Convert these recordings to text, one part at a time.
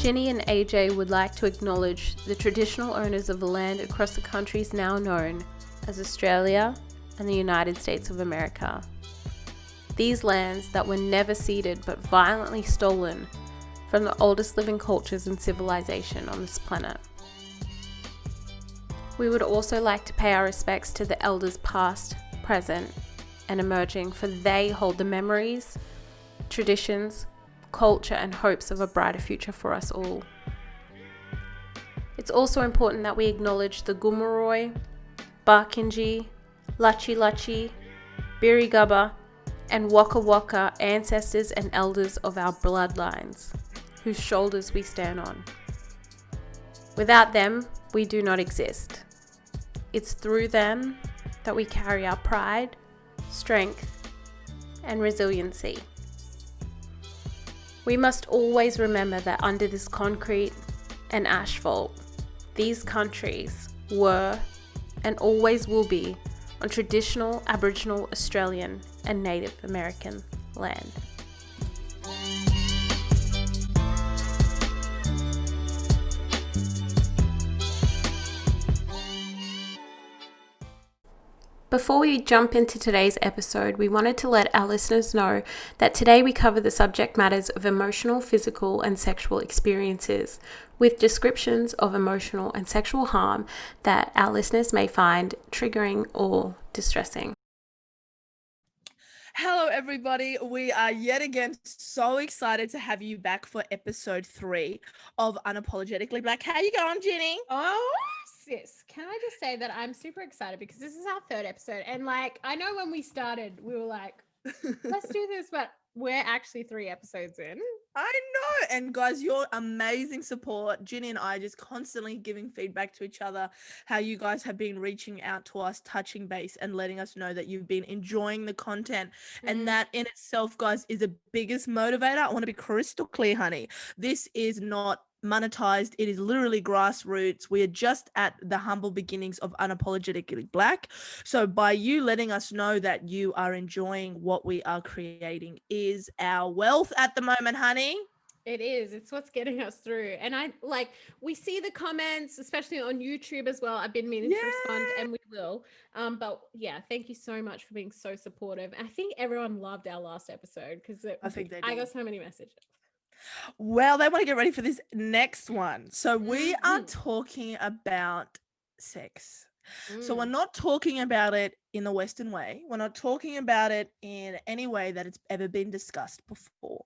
Ginny and AJ would like to acknowledge the traditional owners of the land across the countries now known as Australia and the United States of America. These lands that were never ceded but violently stolen from the oldest living cultures and civilization on this planet. We would also like to pay our respects to the elders past, present, and emerging, for they hold the memories, traditions, culture, and hopes of a brighter future for us all. It's also important that we acknowledge the Gumaroi, Barkinji, Lachi Lachi, Birigubba, and Waka Waka ancestors and elders of our bloodlines, whose shoulders we stand on. Without them, we do not exist. It's through them that we carry our pride, strength, and resiliency. We must always remember that under this concrete and asphalt, these countries were and always will be on traditional Aboriginal, Australian, and Native American land. Before we jump into today's episode, we wanted to let our listeners know that today we cover the subject matters of emotional, physical, and sexual experiences, with descriptions of emotional and sexual harm that our listeners may find triggering or distressing. Hello, everybody. We are yet again so excited to have you back for episode 3 of Unapologetically Black. How you going, Ginny? Oh, sis, can I just say that I'm super excited because this is our 3rd episode. And I know when we started, we were like, let's do this, but we're actually 3 episodes in. I know. And guys, your amazing support. Ginny and I just constantly giving feedback to each other, how you guys have been reaching out to us, touching base, and letting us know that you've been enjoying the content. And that in itself, guys, is the biggest motivator. I want to be crystal clear, honey. This is not monetized. It is literally grassroots. We are just at the humble beginnings of Unapologetically Black. So by you letting us know that you are enjoying what we are creating is our wealth at the moment, honey. It is. It's what's getting us through. And we see the comments, especially on YouTube as well. I've been meaning to respond, and we will. But yeah, thank you so much for being so supportive. I think everyone loved our last episode because I got so many messages. Well, they want to get ready for this next one. So we are talking about sex. So we're not talking about it in the Western way. We're not talking about it in any way that it's ever been discussed before.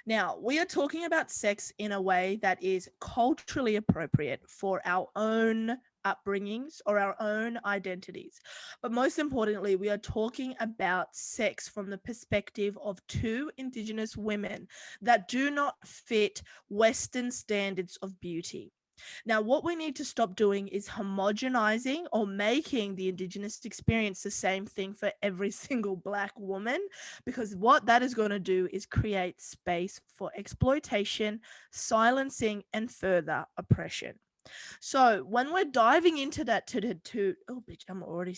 Now, we are talking about sex in a way that is culturally appropriate for our own upbringings or our own identities. But most importantly, we are talking about sex from the perspective of 2 Indigenous women that do not fit Western standards of beauty. Now, what we need to stop doing is homogenizing or making the Indigenous experience the same thing for every single Black woman, because what that is going to do is create space for exploitation, silencing, and further oppression. So when we're diving into that oh bitch, I'm already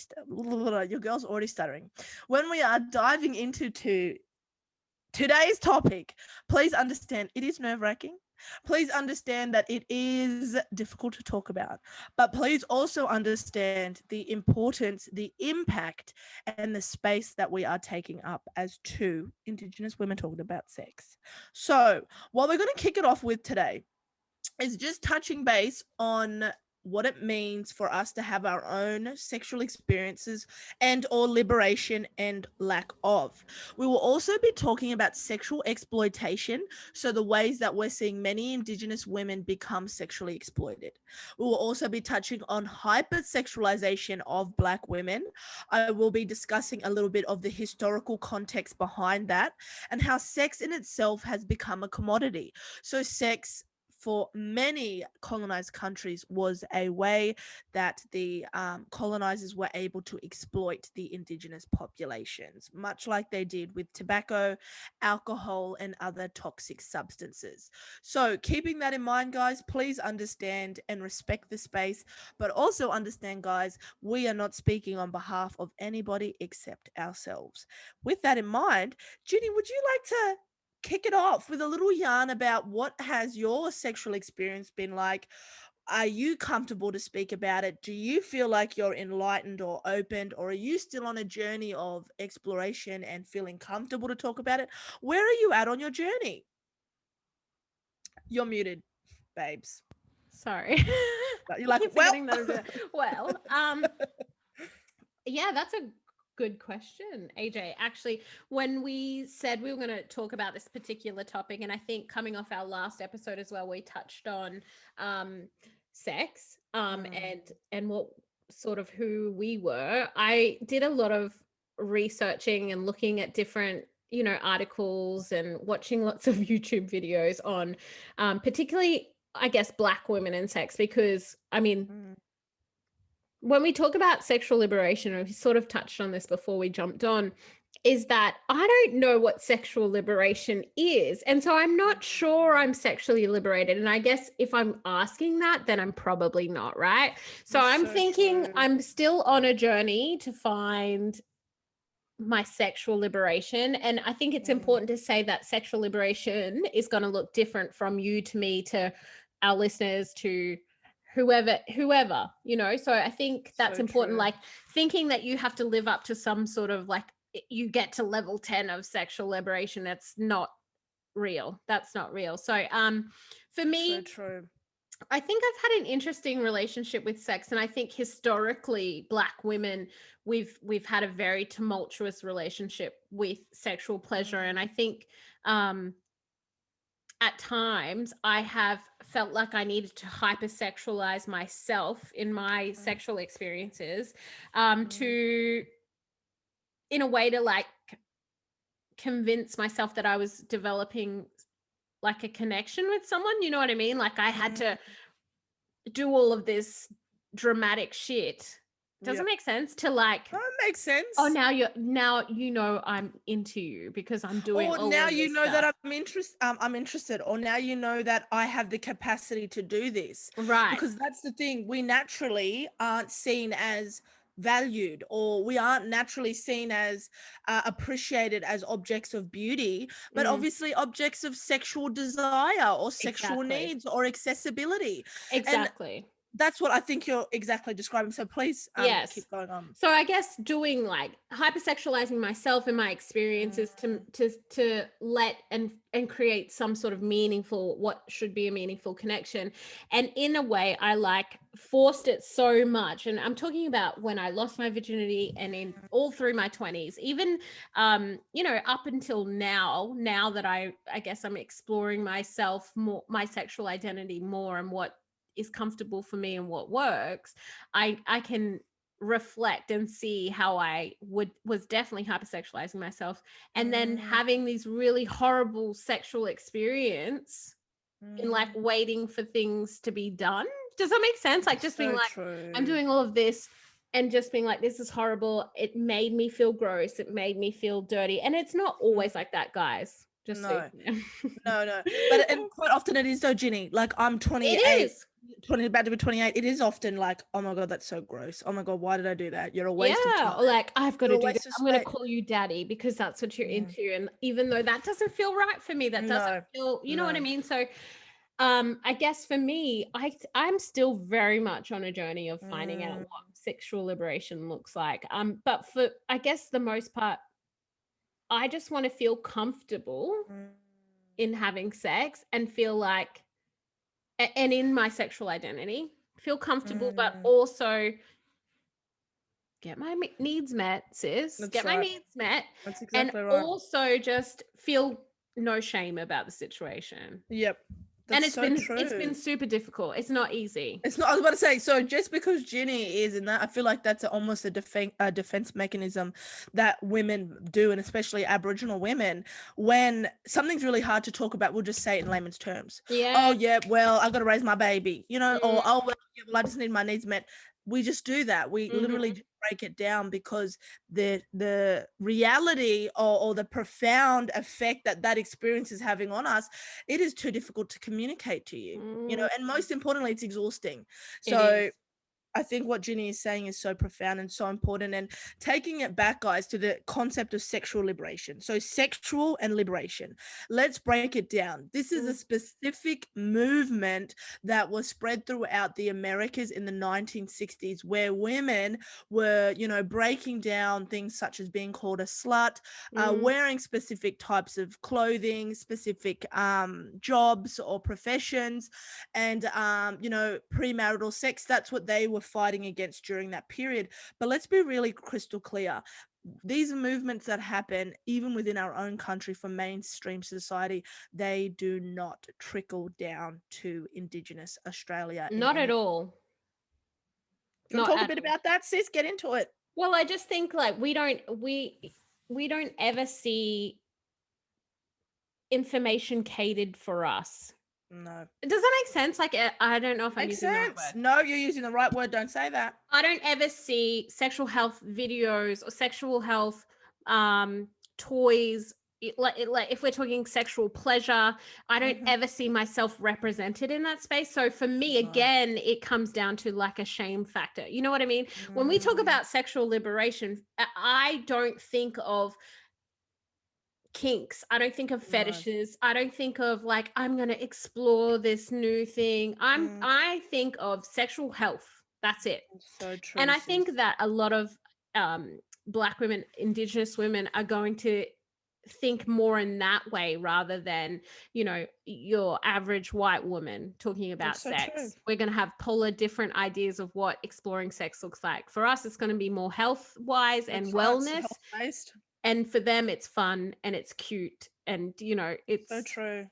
your girl's already stuttering. When we are diving into today's topic, please understand it is nerve-wracking. Please understand that it is difficult to talk about, but please also understand the importance, the impact, and the space that we are taking up as 2 Indigenous women talking about sex. So what we're going to kick it off with today is just touching base on what it means for us to have our own sexual experiences and or liberation and lack of. We will also be talking about sexual exploitation, so the ways that we're seeing many Indigenous women become sexually exploited. We will also be touching on hypersexualization of Black women. I will be discussing a little bit of the historical context behind that and how sex in itself has become a commodity. So sex for many colonized countries was a way that the colonizers were able to exploit the Indigenous populations, much like they did with tobacco, alcohol, and other toxic substances. So keeping that in mind, guys, please understand and respect the space, but also understand, guys, we are not speaking on behalf of anybody except ourselves. With that in mind, Ginny, would you like to kick it off with a little yarn about what has your sexual experience been like. Are you comfortable to speak about it? Do you feel like you're enlightened or opened, or are you still on a journey of exploration and feeling comfortable to talk about it? Where are you at on your journey? You're muted, babes. Sorry. You're like, Keep forgetting that I'm doing it. Well, yeah, that's a good question, AJ. Actually, when we said we were going to talk about this particular topic, and I think coming off our last episode as well, we touched on sex and what sort of who we were. I did a lot of researching and looking at different articles and watching lots of YouTube videos on particularly, I guess, Black women and sex, because I mean, when we talk about sexual liberation, and we sort of touched on this before we jumped on, is that I don't know what sexual liberation is. And so I'm not sure I'm sexually liberated. And I guess if I'm asking that, then I'm probably not, right? So I'm thinking I'm still on a journey to find my sexual liberation. And I think it's important to say that sexual liberation is going to look different from you to me to our listeners to whoever, so I think that's important. Like thinking that you have to live up to some sort of like you get to level 10 of sexual liberation, that's not real. So for me, I think I've had an interesting relationship with sex, and I think historically Black women, we've had a very tumultuous relationship with sexual pleasure. And I think at times I have felt like I needed to hypersexualize myself in my sexual experiences to, in a way, to like convince myself that I was developing like a connection with someone, you know what I mean? Like I had to do all of this dramatic shit. Doesn't make sense to like. That makes sense. Oh, now I'm into you because I'm doing. Or all now of you this know stuff. that I'm interested. Or now you know that I have the capacity to do this. Right. Because that's the thing. We naturally aren't seen as valued, or we aren't naturally seen as appreciated as objects of beauty, but obviously objects of sexual desire or sexual needs or accessibility. Exactly. And that's what I think you're exactly describing. So please keep going on. So I guess doing like hypersexualizing myself and my experiences to let and create some sort of meaningful, what should be a meaningful connection. And in a way, I like forced it so much. And I'm talking about when I lost my virginity and in all through my 20s, even up until now that I guess I'm exploring myself more, my sexual identity more, and what is comfortable for me and what works, I can reflect and see how I was definitely hypersexualizing myself, and then having these really horrible sexual experience in like waiting for things to be done. Does that make sense? Like just being like, I'm doing all of this and just being like, this is horrible. It made me feel gross. It made me feel dirty. And it's not always like that, guys. Just no. No. But quite often it is though, Ginny. Like I'm 28. It is. About to be 28. It is often like, oh my God, that's so gross. Oh my God, why did I do that? You're a waste of time. Or like, I've got to do this. I'm going to call you daddy because that's what you're into. And even though that doesn't feel right for me, that doesn't feel, you know what I mean? So I guess for me, I'm still very much on a journey of finding out what sexual liberation looks like. But for, I guess the most part, I just want to feel comfortable in having sex and feel like, and in my sexual identity, feel comfortable, but also get my needs met, sis. That's my needs met. That's exactly right. And also just feel no shame about the situation. Yep. That's it's been super difficult. It's not easy. It's not. I was about to say. So just because Ginny is in that, I feel like that's almost a defense mechanism that women do, and especially Aboriginal women. When something's really hard to talk about, we'll just say it in layman's terms. Yeah. Oh yeah. Well, I've got to raise my baby. Or oh well, I just need my needs met. We just do that. We literally just break it down because the reality or the profound effect that experience is having on us, it is too difficult to communicate to you, and most importantly, it's exhausting. So I think what Ginny is saying is so profound and so important, and taking it back, guys, to the concept of sexual liberation. So sexual and liberation. Let's break it down. This is a specific movement that was spread throughout the Americas in the 1960s, where women were, breaking down things such as being called a slut, wearing specific types of clothing, specific jobs or professions, and premarital sex. That's what they were fighting against during that period. But let's be really crystal clear. These movements that happen even within our own country for mainstream society, they do not trickle down to Indigenous Australia. Not at all. Do you want to talk a bit about that, sis? Get into it. Well, I just think like we don't ever see information catered for us. No. Does that make sense? Like, I don't know if I'm using the right word. No, you're using the right word. Don't say that. I don't ever see sexual health videos or sexual health toys. Like if we're talking sexual pleasure, I don't ever see myself represented in that space. So for me, again, it comes down to like a shame factor. You know what I mean? When we talk about sexual liberation, I don't think of kinks. I don't think of fetishes. I don't think of like, I'm going to explore this new thing. I think of sexual health. That's it. So true. And I think that a lot of Black women, Indigenous women are going to think more in that way rather than, your average white woman talking about sex. True. We're going to have polar different ideas of what exploring sex looks like. For us, it's going to be more health wise and wellness. Health-based. And for them, it's fun and it's cute. And, it's so true.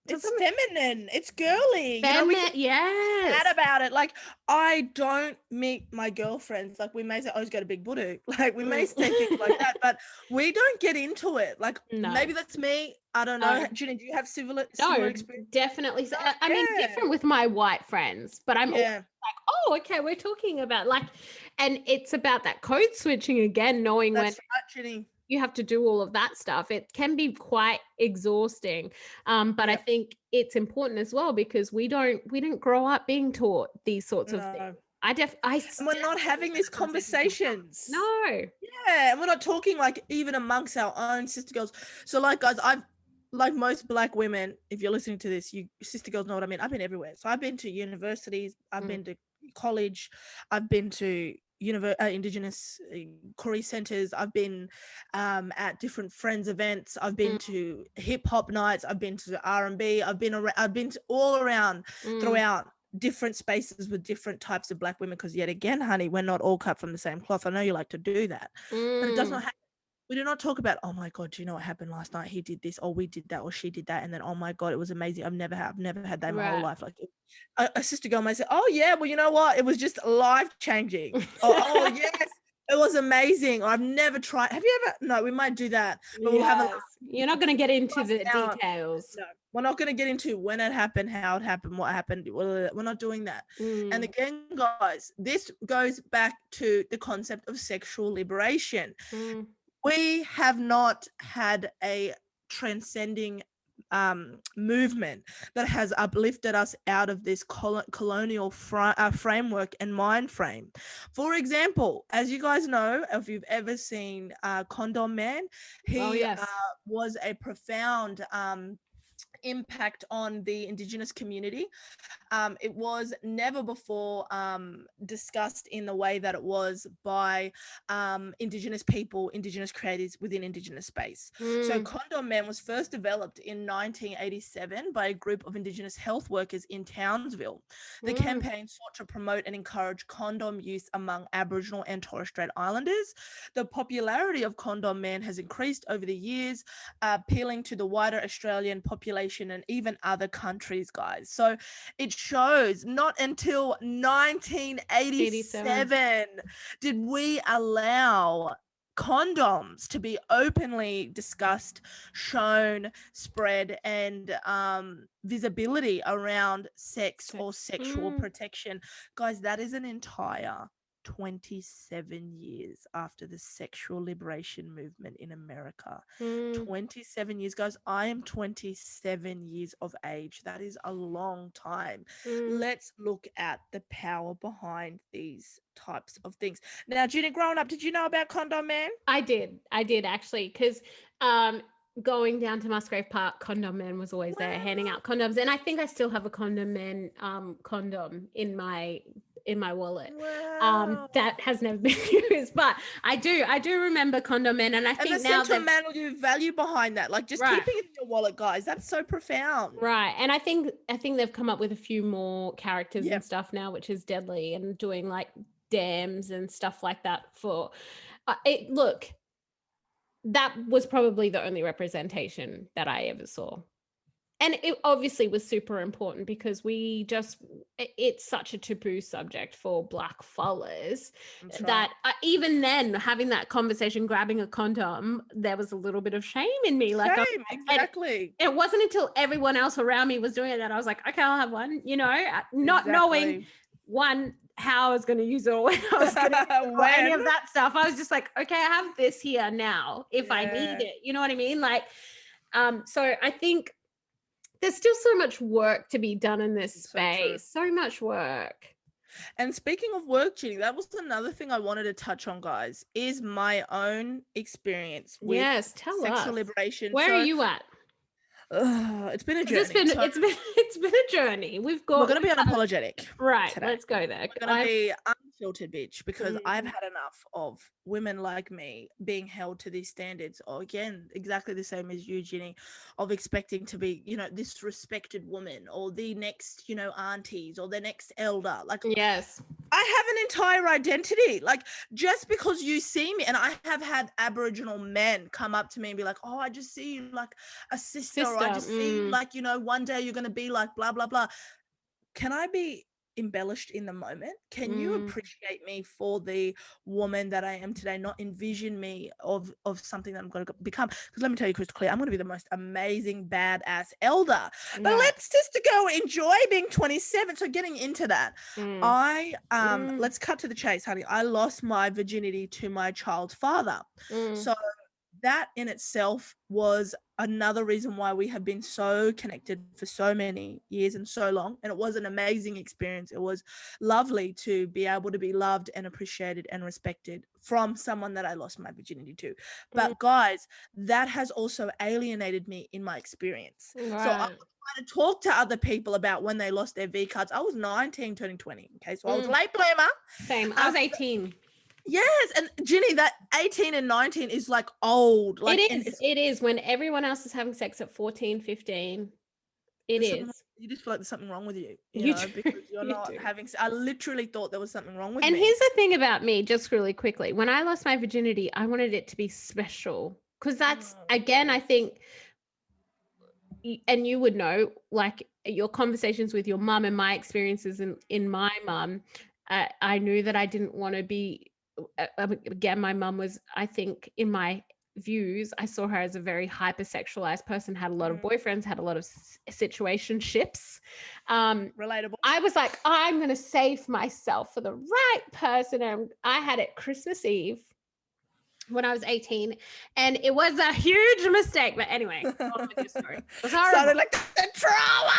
It's feminine. It's girly. We can chat about it. Like, I don't meet my girlfriends. Like, we may say, let's go to Big Budu. Like, we may say things like that, but we don't get into it. Like, maybe that's me. I don't know. Ginny, do you have similar experience? Definitely. I mean, different with my white friends, but I'm always like, oh, okay, we're talking about like, and it's about that code switching again, knowing that's when right, Ginny. You have to do all of that stuff. It can be quite exhausting. But I think it's important as well because we didn't grow up being taught these sorts of things. And we're not having these conversations. No. Yeah. And we're not talking like even amongst our own sister girls. So like, guys, like most Black women, if you're listening to this, you sister girls know what I mean. I've been everywhere. So I've been to universities, I've been to college, I've been to Indigenous Koori centers, I've been at different friends events, I've been to hip hop nights, I've been to R&B, I've been to all around throughout different spaces with different types of Black women, because yet again, honey, we're not all cut from the same cloth. I know you like to do that, but it does not happen. We do not talk about, oh my God, do you know what happened last night? He did this, or we did that, or she did that, and then oh my God, it was amazing. I've never had that in my whole life. Like a sister girl might say, oh yeah, well you know what? It was just life changing. oh yes, it was amazing. Or I've never tried. Have you ever? No, we might do that, but we'll have You're not going to get into the details. No, we're not going to get into when it happened, how it happened, what happened. We're not doing that. And again, guys, this goes back to the concept of sexual liberation. We have not had a transcending movement that has uplifted us out of this colonial framework and mind frame. For example, as you guys know, if you've ever seen Condom Man, he was a profound impact on the Indigenous community. It was never before discussed in the way that it was by Indigenous people, Indigenous creators within Indigenous space. So Condom Man was first developed in 1987 by a group of Indigenous health workers in Townsville. The campaign sought to promote and encourage condom use among Aboriginal and Torres Strait Islanders. The popularity of Condom Man has increased over the years, appealing to the wider Australian population and even other countries, guys. So it shows not until 1987 did we allow condoms to be openly discussed, shown, spread, and visibility around sex or sexual protection. Guys, that is an entire 27 years after the sexual liberation movement in America. Mm. 27 years, guys. I am 27 years of age. That is a long time. Let's look at the power behind these types of things. Now, Ginny, growing up, did you know about Condom Man? I did actually, because going down to Musgrave Park, Condom Man was always there handing out condoms, and I think I still have a Condom Man condom in my wallet. Wow. That has never been used, but I do remember Condom Man, and I think And the now sentimental value behind that, like just Right. keeping it in your wallet, guys, that's so profound. Right. And I think they've come up with a few more characters Yep. and stuff now, which is deadly, and doing like dams and stuff like that for look, that was probably the only representation that I ever saw. And it obviously was super important because it's such a taboo subject for Black fellas that even then, having that conversation, grabbing a condom, there was a little bit of shame in me. Like, Shame, exactly. It wasn't until everyone else around me was doing it that I was like, okay, I'll have one, not knowing how I was going to use it or when I was going to use it or any of that stuff. I was just like, okay, I have this here now if I need it. You know what I mean? Like, so I think there's still so much work to be done in this space. So much work. And speaking of work, Ginny, that was another thing I wanted to touch on, guys, is my own experience with sexual liberation. Where are you at? It's been a journey. It's been a journey. We're going to be unapologetic. Right. Today. Let's go there. We're going to be unfiltered, bitch, because I've had enough of women like me being held to these standards. Or again, exactly the same as you, Ginny, of expecting to be, this respected woman or the next, aunties or the next elder. Like, yes. I have an entire identity. Like, just because you see me, and I have had Aboriginal men come up to me and be like, oh, I just see you like a sister. Or I just see you like, one day you're going to be like blah, blah, blah. Can I be embellished in the moment? Can you appreciate me for the woman that I am today, not envision me of something that I'm going to become? Because let me tell you crystal clear, I'm going to be the most amazing badass elder. But let's just go enjoy being 27. So getting into that, let's cut to the chase, honey. I lost my virginity to my child's father. So that in itself was another reason why we have been so connected for so many years and so long. And it was an amazing experience. It was lovely to be able to be loved and appreciated and respected from someone that I lost my virginity to. But guys, that has also alienated me in my experience. So I'm trying to talk to other people about when they lost their V cards. I was 19 turning 20. Okay. So I was a late bloomer. Same. I was 18. Yes, and Ginny, that 18 and 19 is like old. Like it is when everyone else is having sex at 14, 15. It is. You just feel like there's something wrong with you, because you're not having. I literally thought there was something wrong with me. And here's the thing about me, just really quickly. When I lost my virginity, I wanted it to be special because that's again, I think, and you would know, like your conversations with your mum and my experiences in my mum. I knew that I didn't want to be. Again, my mum was, I think, in my views, I saw her as a very hypersexualized person, had a lot of boyfriends, had a lot of situationships. Relatable. I was like, I'm going to save myself for the right person. And I had it Christmas Eve when I was 18, and it was a huge mistake. But anyway, on with your story. It was horrible. Sounded like the trauma.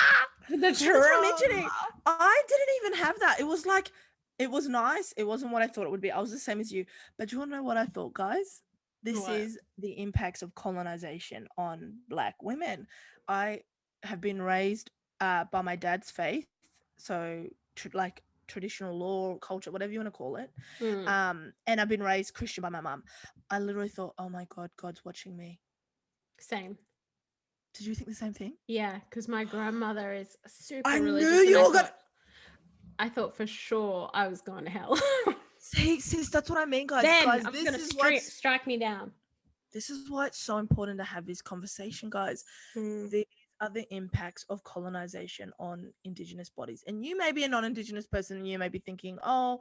The trauma. Literally, I didn't even have that. It was like, it was nice. It wasn't what I thought it would be. I was the same as you. But do you want to know what I thought, guys? This is the impacts of colonization on Black women. I have been raised by my dad's faith. So like traditional law, culture, whatever you want to call it. And I've been raised Christian by my mum. I literally thought, oh my God, God's watching me. Same. Did you think the same thing? Yeah, because my grandmother is super religious. I knew you were going to... I thought for sure I was going to hell. See, sis, that's what I mean, guys. Then guys, I'm going to strike me down. This is why it's so important to have this conversation, guys. These are the impacts of colonization on Indigenous bodies. And you may be a non-Indigenous person and you may be thinking, I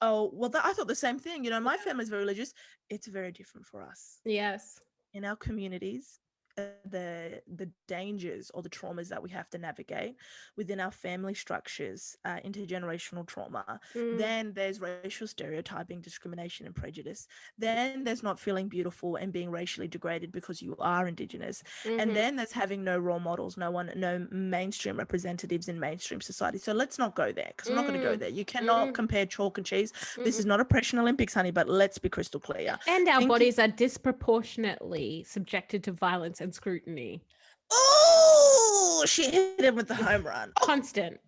thought the same thing. My family's very religious. It's very different for us. Yes. In our communities, the dangers or the traumas that we have to navigate within our family structures, intergenerational trauma. Then there's racial stereotyping, discrimination, and prejudice. Then there's not feeling beautiful and being racially degraded because you are Indigenous. And then there's having no role models, no mainstream representatives in mainstream society. So let's not go there, because I'm not going to go there. You cannot compare chalk and cheese. This is not oppression Olympics, honey, but let's be crystal clear. And our bodies are disproportionately subjected to violence and scrutiny. Oh, she hit him with the home run. Constant.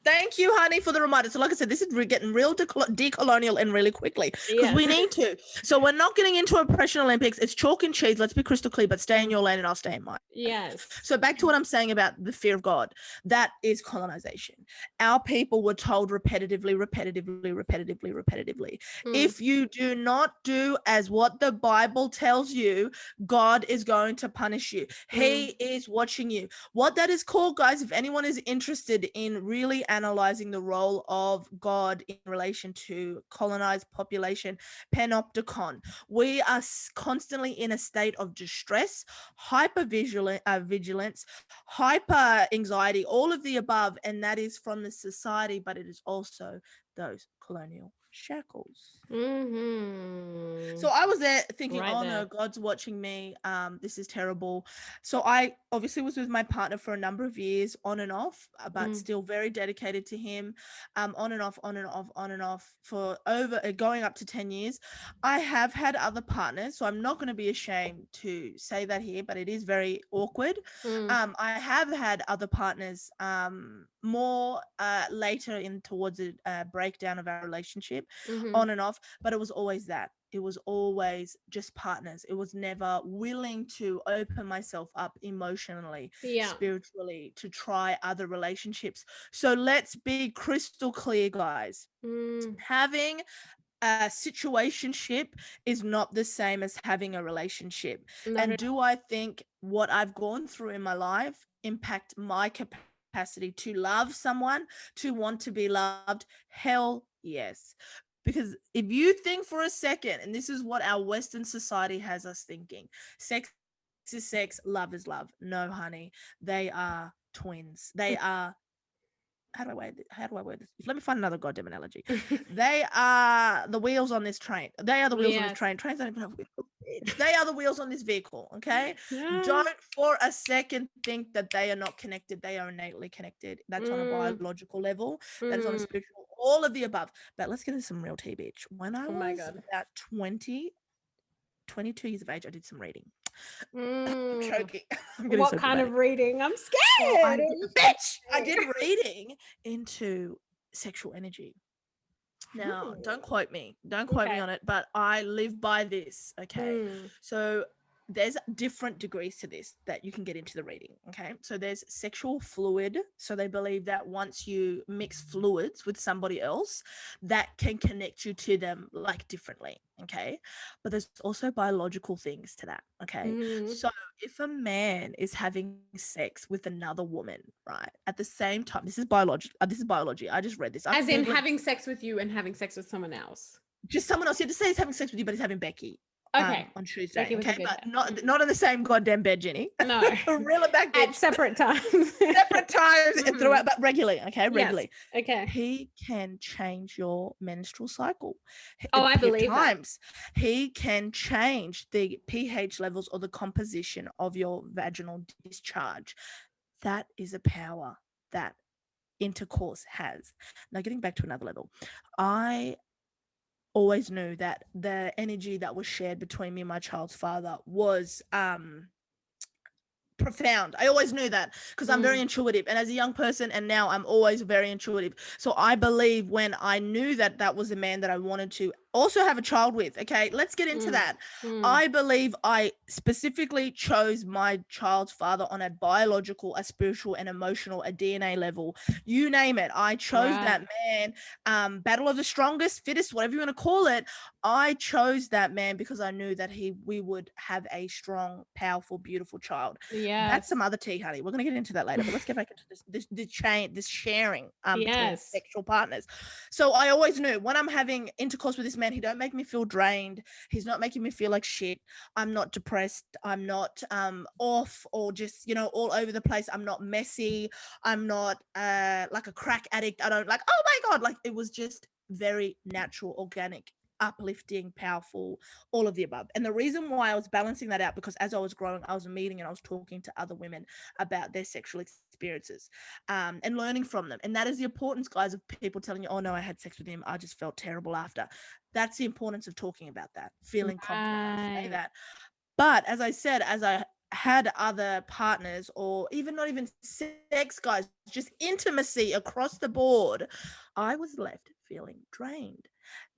Thank you, honey, for the reminder. So like I said, this is getting real decolonial and really quickly, because we need to. So we're not getting into oppression Olympics. It's chalk and cheese. Let's be crystal clear, but stay in your lane and I'll stay in mine. Yes. So back to what I'm saying about the fear of God. That is colonization. Our people were told repetitively. If you do not do as what the Bible tells you, God is going to punish you. He is watching you. What that is called, guys, if anyone is interested in really analyzing the role of God in relation to colonized population, panopticon. We are constantly in a state of distress, vigilance, hyper anxiety, all of the above, and that is from the society, but it is also those colonial shackles. So I was there thinking, no, God's watching me. This is terrible. So I obviously was with my partner for a number of years, on and off, but still very dedicated to him, on and off for going up to 10 years. I have had other partners, so I'm not going to be ashamed to say that here, but it is very awkward. I have had other partners more later in towards a breakdown of our relationship, on and off, but it was always that. It was always just partners. It was never willing to open myself up emotionally, spiritually, to try other relationships. So let's be crystal clear, guys. Having a situationship is not the same as having a relationship. And do I think what I've gone through in my life impact my capacity to love someone, to want to be loved? Hell yes. Because if you think for a second, and this is what our Western society has us thinking, sex is sex, love is love. No, honey, they are twins. They are, how do I word this? Let me find another goddamn analogy. They are the wheels on this train. They are the wheels on this train. Trains don't even have wheels. They are the wheels on this vehicle, okay? Don't for a second think that they are not connected. They are innately connected. That's on a biological level. That is on a spiritual, all of the above. But let's get into some real tea, bitch. When I was about 22 years of age, I did some reading. I'm choking. What kind of reading? I'm scared. Bitch! I did reading into sexual energy. Now, don't quote me. Don't quote me on it, but I live by this, okay? So there's different degrees to this that you can get into the reading, okay? So there's sexual fluid. So they believe that once you mix fluids with somebody else, that can connect you to them like differently, okay? But there's also biological things to that, okay? So if a man is having sex with another woman, right, at the same time, this is biology. I just read this. As in having sex with you and having sex with someone else. Just someone else. You have to say he's having sex with you, but he's having Becky. Okay. On Tuesday, okay, but not in the same goddamn bed, Ginny. No, reel it back, bitch. At separate times. And throughout, but regularly, okay, regularly. Yes. Okay. He can change your menstrual cycle. I believe times that. He can change the pH levels or the composition of your vaginal discharge. That is a power that intercourse has. Now, getting back to another level, I always knew that the energy that was shared between me and my child's father was profound. I always knew that because I'm very intuitive, and as a young person, and now I'm always very intuitive. So I believe when I knew that that was a man that I wanted to also have a child with, okay, let's get into that. I believe I specifically chose my child's father on a biological, a spiritual, and emotional, a DNA level, you name it. I chose that man. Battle of the strongest, fittest, whatever you want to call it. I chose that man because I knew that we would have a strong, powerful, beautiful child. Yeah, that's some other tea, honey. We're gonna get into that later, but let's get back into this sharing between sexual partners. So I always knew when I'm having intercourse with this man, man. He don't make me feel drained. He's not making me feel like shit. I'm not depressed. I'm not off or just, all over the place. I'm not messy. I'm not like a crack addict. I don't oh my God. Like, it was just very natural, organic, uplifting, powerful, all of the above. And the reason why I was balancing that out, because as I was growing, I was meeting and I was talking to other women about their sexual experiences and learning from them. And that is the importance, guys, of people telling you, oh no, I had sex with him, I just felt terrible after. That's the importance of talking about that, feeling confident enough to say that. But as I said, as I had other partners, or even not even sex, guys, just intimacy across the board, I was left feeling drained.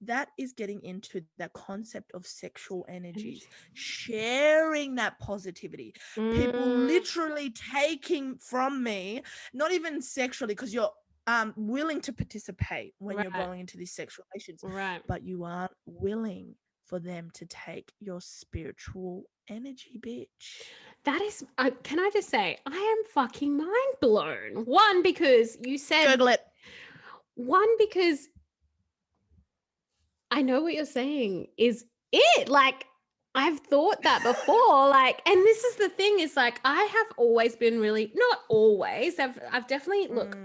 That is getting into that concept of sexual energies, sharing that positivity, people literally taking from me, not even sexually, because you're willing to participate when you're going into these sexual relations, but you aren't willing for them to take your spiritual energy, bitch. That is, can I just say, I am fucking mind blown. One, because you said, Google it. One, because I know what you're saying is it. Like, I've thought that before. Like, and this is the thing, is like, I have always been really, not always, I've definitely, look,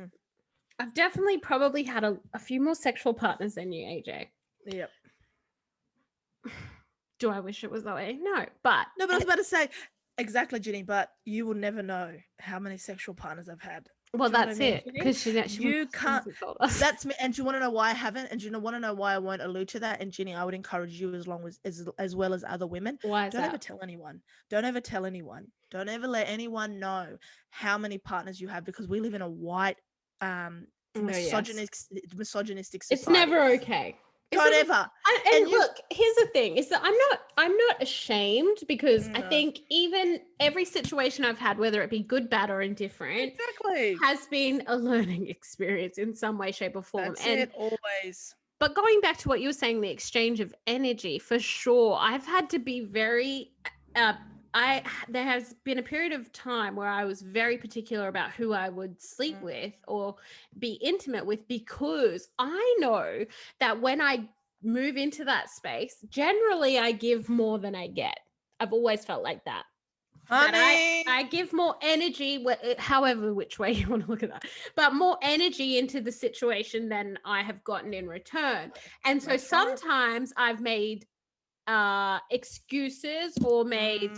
I've definitely probably had a few more sexual partners than you, AJ. Yep. Do I wish it was that way? No, but I was about to say, exactly, Ginny, but you will never know how many sexual partners I've had. Well, that's it. Because you can't. That's me. And do you want to know why I haven't? And do you want to know why I won't allude to that? And Ginny, I would encourage you as well as other women. Why is Don't that? ever tell anyone. Don't ever tell anyone. Don't ever let anyone know how many partners you have, because we live in a white, misogynistic society. It's never okay. Don't ever. And look, here's the thing, is that I'm not ashamed, because I think even every situation I've had, whether it be good, bad, or indifferent, has been a learning experience in some way, shape, or form. That's it, always. But going back to what you were saying, the exchange of energy, for sure, I've had to be very there has been a period of time where I was very particular about who I would sleep with or be intimate with, because I know that when I move into that space, generally I give more than I get. I've always felt like that. Honey. I give more energy, however which way you want to look at that, but more energy into the situation than I have gotten in return. And so sometimes I've made excuses or made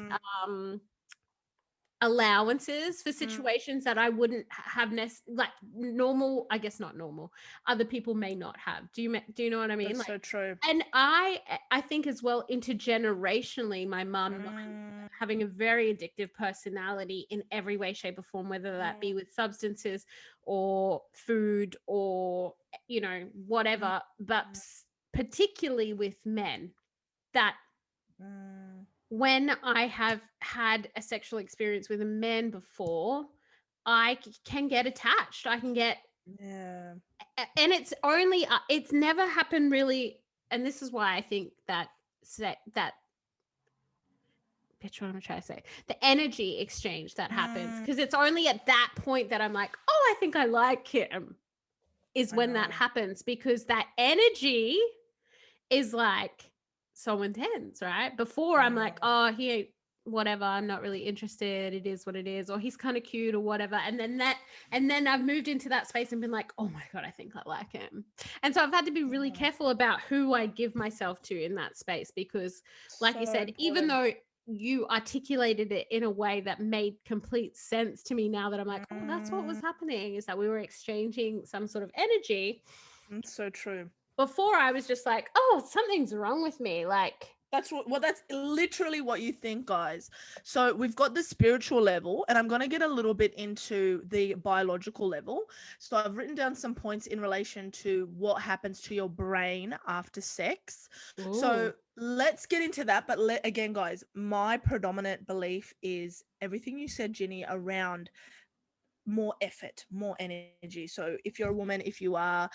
allowances for situations that I wouldn't have like normal, I guess not normal, other people may not have. Do you know what I mean? That's like, so true. And I think as well, intergenerationally, my mum having a very addictive personality in every way, shape, or form, whether that be with substances or food or whatever, but particularly with men, that when I have had a sexual experience with a man before, I can get attached. I can get, and it's never happened really. And this is why I think that bitch, what am I trying to say? The energy exchange that happens, because it's only at that point that I'm like, oh, I think I like him, is when that happens, because that energy is like so intense, right? Before I'm like, oh, he ain't whatever, I'm not really interested, it is what it is, or he's kind of cute or whatever. And then I've moved into that space and been like, oh my God, I think I like him. And so I've had to be really careful about who I give myself to in that space, because like you said, even though you articulated it in a way that made complete sense to me now, that I'm like, oh, that's what was happening, is that we were exchanging some sort of energy. It's so true. Before I was just like, oh, something's wrong with me. Like, that's literally what you think, guys. So we've got the spiritual level, and I'm going to get a little bit into the biological level. So I've written down some points in relation to what happens to your brain after sex. Ooh. So let's get into that. But again, guys, my predominant belief is everything you said, Ginny, around more effort, more energy. So if you're a woman, if you are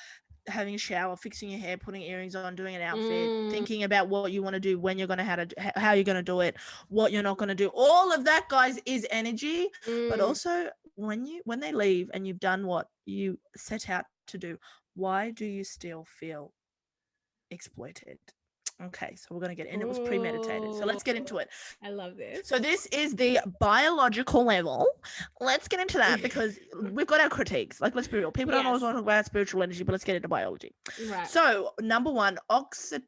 having a shower, fixing your hair, putting earrings on, doing an outfit, thinking about what you want to do, when you're going to how you're going to do it, what you're not going to do, all of that, guys, is energy. But also when they leave and you've done what you set out to do, why do you still feel exploited? Okay, so we're going to get in. It was premeditated. So let's get into it. I love this. So this is the biological level. Let's get into that because we've got our critiques. Like, let's be real. People don't always want to talk about spiritual energy, but let's get into biology. Right. So number one, oxytocin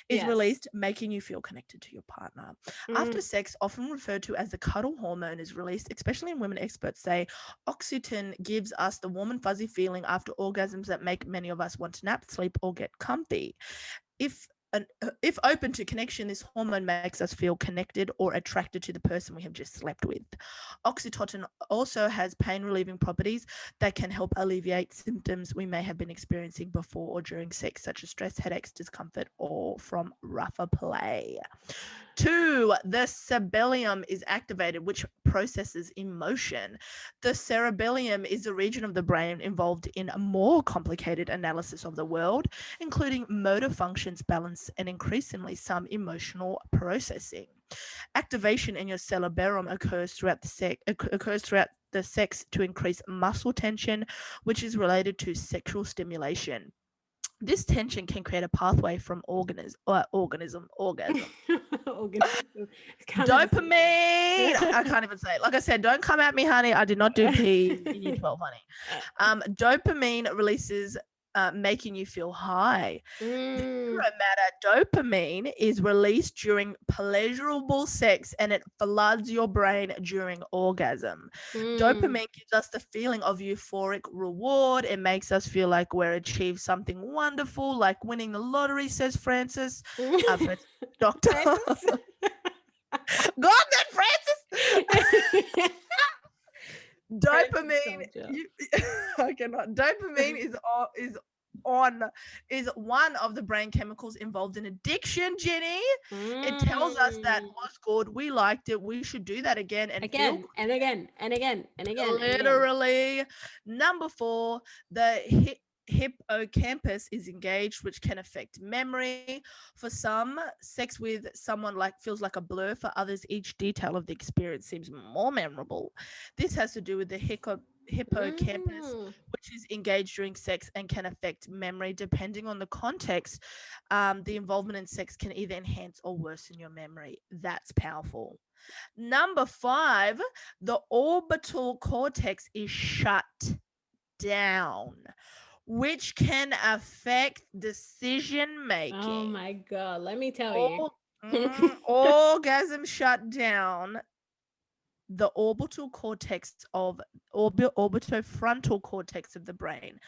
is released, making you feel connected to your partner. After sex, often referred to as the cuddle hormone, is released, especially in women. Experts say oxytocin gives us the warm and fuzzy feeling after orgasms that make many of us want to nap, sleep, or get comfy. If open to connection, this hormone makes us feel connected or attracted to the person we have just slept with. Oxytocin also has pain-relieving properties that can help alleviate symptoms we may have been experiencing before or during sex, such as stress, headaches, discomfort, or from rougher play. 2, the cerebellum is activated, which processes emotion. The cerebellum is a region of the brain involved in a more complicated analysis of the world, including motor functions, balance, and increasingly some emotional processing. Activation in your cerebellum occurs throughout the sex to increase muscle tension, which is related to sexual stimulation. This tension can create a pathway from orgasm. Dopamine. I can't even say it. Like I said, don't come at me, honey. I did not do P in year 12, honey. Dopamine releases, making you feel high. The neuromatter dopamine is released during pleasurable sex, and it floods your brain during orgasm. Dopamine gives us the feeling of euphoric reward. It makes us feel like we're achieved something wonderful, like winning the lottery, says Francis. Doctor. Go on then, Francis. Dopamine. I cannot. Dopamine is one of the brain chemicals involved in addiction, Ginny. It tells us that was good, we liked it, we should do that again and again. Literally. Number 4, the hippocampus is engaged, which can affect memory. For some, sex with someone feels like a blur. For others, each detail of the experience seems more memorable. This has to do with the hippocampus, which is engaged during sex and can affect memory. Depending on the context, the involvement in sex can either enhance or worsen your memory. That's powerful. Number 5, the orbital cortex is shut down, which can affect decision making. Oh my God, let me tell you. Orgasm shut down the orbitofrontal cortex of the brain,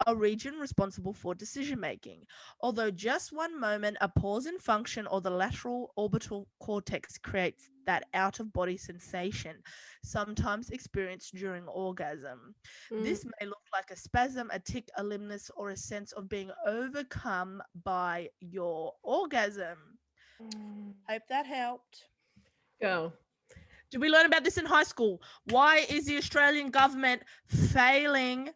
a region responsible for decision making. Although just one moment, a pause in function, or the lateral orbital cortex creates that out-of-body sensation, sometimes experienced during orgasm. This may look like a spasm, a tic, a limbness, or a sense of being overcome by your orgasm. Hope that helped. Go. Did we learn about this in high school? Why is the Australian government failing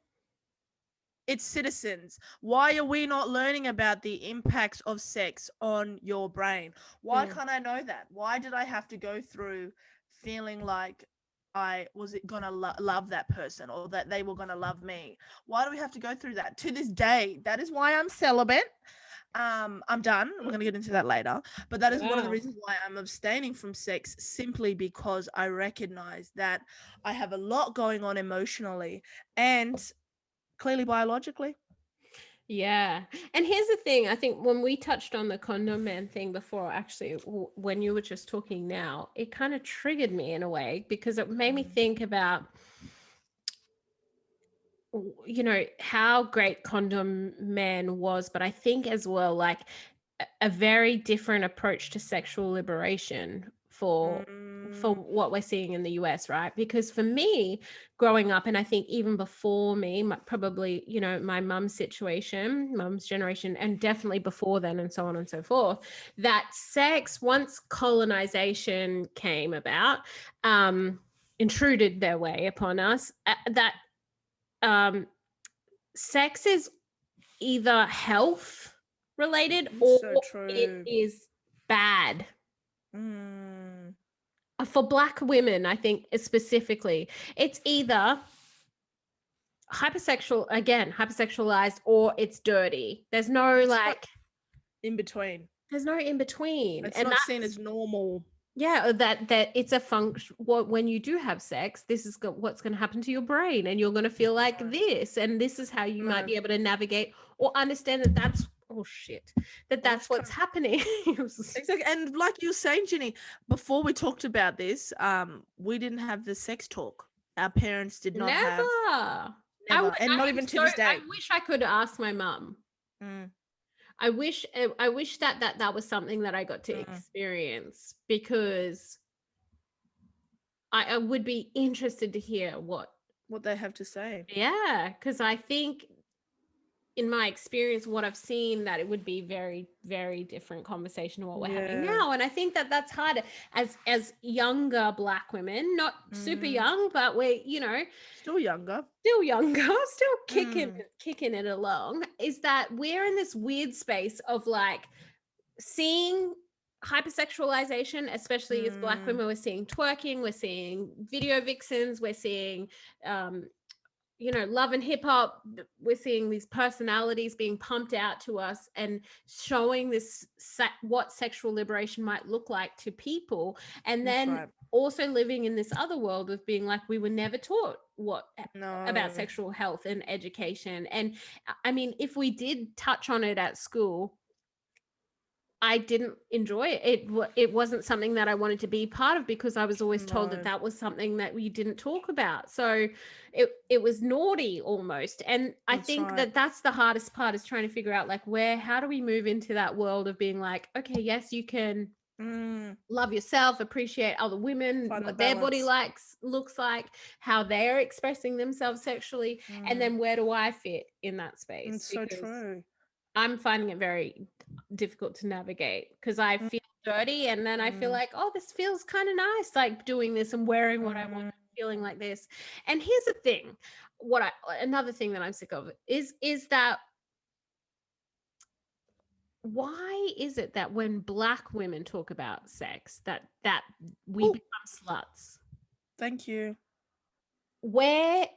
its citizens? Why are we not learning about the impacts of sex on your brain? Why can't I know that? Why did I have to go through feeling like I was gonna love that person, or that they were gonna love me? Why do we have to go through that? To this day, that is why I'm celibate. I'm done. We're going to get into that later. But that is one of the reasons why I'm abstaining from sex, simply because I recognize that I have a lot going on emotionally and clearly biologically. Yeah. And here's the thing. I think when we touched on the condom man thing before, actually, when you were just talking now, it kind of triggered me in a way, because it made me think about, you know, how great Condom Man was, but I think as well, like a very different approach to sexual liberation for what we're seeing in the US, right? Because for me, growing up, and I think even before me, probably, you know, my mum's generation, and definitely before then, and so on and so forth, that sex, once colonization came about, intruded their way upon us, that sex is either health related or it is bad. For Black women, I think specifically, it's either hypersexualized, or it's dirty. There's no in between. There's no in between. It's And not seen as normal. yeah, that it's a function. When you do have sex, this is what's going to happen to your brain, and you're going to feel like this, and this is how you might be able to navigate or understand that that's that's what's happening. Exactly. And like you were saying, Ginny, before we talked about this, we didn't have the sex talk. Our parents did not have. Never. And not even to this day. I wish I could ask my mum. I wish that was something that I got to experience, because I would be interested to hear what they have to say. Yeah, because I think in my experience, what I've seen, that it would be very, very different conversation to what we're having now. And I think that that's harder as younger Black women, not super young, but we're, still younger, still kicking it along, is that we're in this weird space of like seeing hypersexualization, especially as Black women. We're seeing twerking, we're seeing video vixens, we're seeing love and hip hop. We're seeing these personalities being pumped out to us and showing this what sexual liberation might look like to people, and then also living in this other world of being like, we were never taught about sexual health and education. And I mean, if we did touch on it at school, I didn't enjoy it. It wasn't something that I wanted to be part of, because I was always told that was something that we didn't talk about. So it was naughty almost. And I think that's the hardest part, is trying to figure out like how do we move into that world of being like, okay, yes, you can love yourself, appreciate other women, what their body looks like, how they're expressing themselves sexually, and then where do I fit in that space? It's so true. I'm finding it very difficult to navigate, because I feel dirty, and then I feel like, oh, this feels kind of nice, like doing this and wearing what I want, feeling like this. And here's the thing, another thing that I'm sick of is that why is it that when Black women talk about sex that we become sluts? Thank you. Where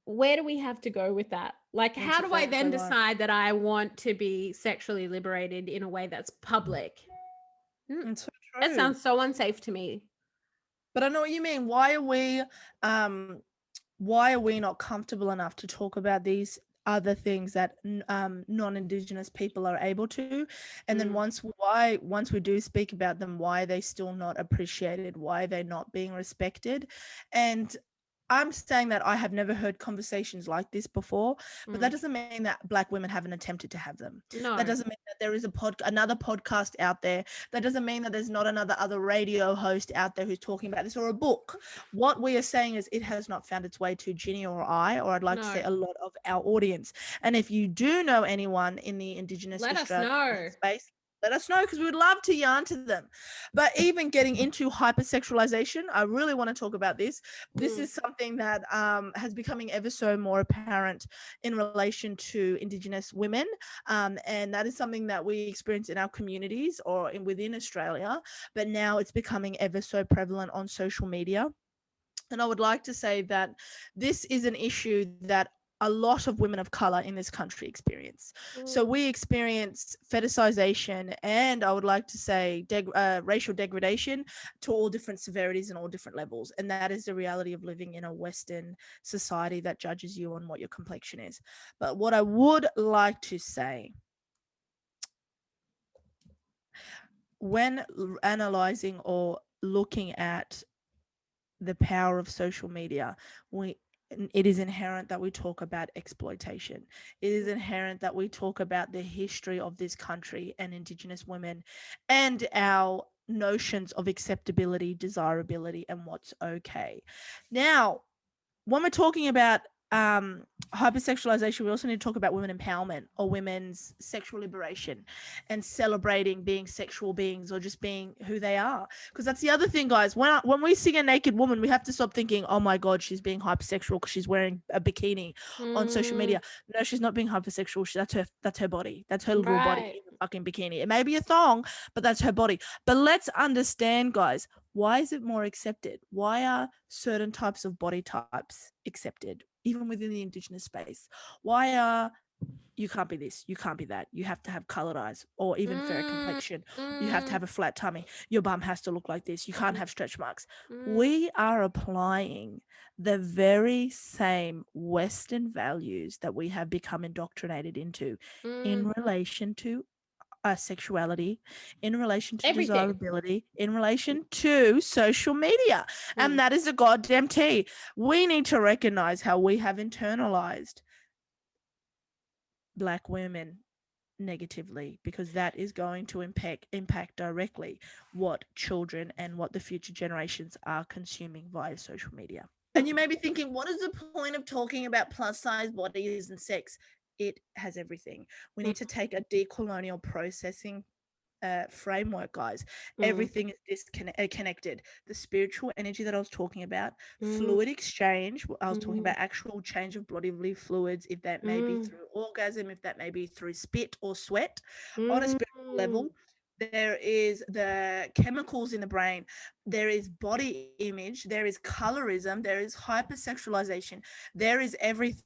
do we have to go with that? Like, how do I then decide that I want to be sexually liberated in a way that's public? It's so true. That sounds so unsafe to me. But I know what you mean. Why are we not comfortable enough to talk about these other things that non-Indigenous people are able to? And then once we do speak about them, why are they still not appreciated? Why are they not being respected? And I'm saying that I have never heard conversations like this before, but that doesn't mean that Black women haven't attempted to have them. No. That doesn't mean that there is another podcast out there. That doesn't mean that there's not another radio host out there who's talking about this, or a book. What we are saying is it has not found its way to Ginny or I'd like to say a lot of our audience. And if you do know anyone in the Indigenous Australia space, let us know, because we would love to yarn to them. But even getting into hypersexualization, I really want to talk about this. This is something that has becoming ever so more apparent in relation to Indigenous women. And that is something that we experience in our communities or within Australia. But now it's becoming ever so prevalent on social media. And I would like to say that this is an issue that a lot of women of color in this country experience. So we experience fetishization, and I would like to say racial degradation to all different severities and all different levels. And that is the reality of living in a Western society that judges you on what your complexion is. But what I would like to say, when analyzing or looking at the power of social media, it is inherent that we talk about exploitation. It is inherent that we talk about the history of this country and Indigenous women and our notions of acceptability, desirability, and what's okay. Now, when we're talking about hypersexualization, we also need to talk about women empowerment or women's sexual liberation and celebrating being sexual beings or just being who they are. Because that's the other thing, guys. When we see a naked woman, we have to stop thinking, oh my God, she's being hypersexual because she's wearing a bikini on social media. No, she's not being hypersexual. That's her body. That's her little body in a fucking bikini. It may be a thong, but that's her body. But let's understand, guys, why is it more accepted? Why are certain types of body types accepted, even within the Indigenous space? Why are you can't be this, you can't be that, you have to have colored eyes or even fair complexion, you have to have a flat tummy, your bum has to look like this, you can't have stretch marks. We are applying the very same Western values that we have become indoctrinated into in relation to sexuality, in relation to Everything. desirability, in relation to social media. And that is a goddamn tea. We need to recognize how we have internalized Black women negatively, because that is going to impact directly what children and what the future generations are consuming via social media. And you may be thinking, what is the point of talking about plus size bodies and sex? It has everything. We need to take a decolonial processing framework, guys. Everything is connected. The spiritual energy that I was talking about, fluid exchange. I was talking about actual change of bodily fluids, if that may be through orgasm, if that may be through spit or sweat. On a spiritual level, there is the chemicals in the brain, there is body image, there is colorism, there is hypersexualization, there is everything.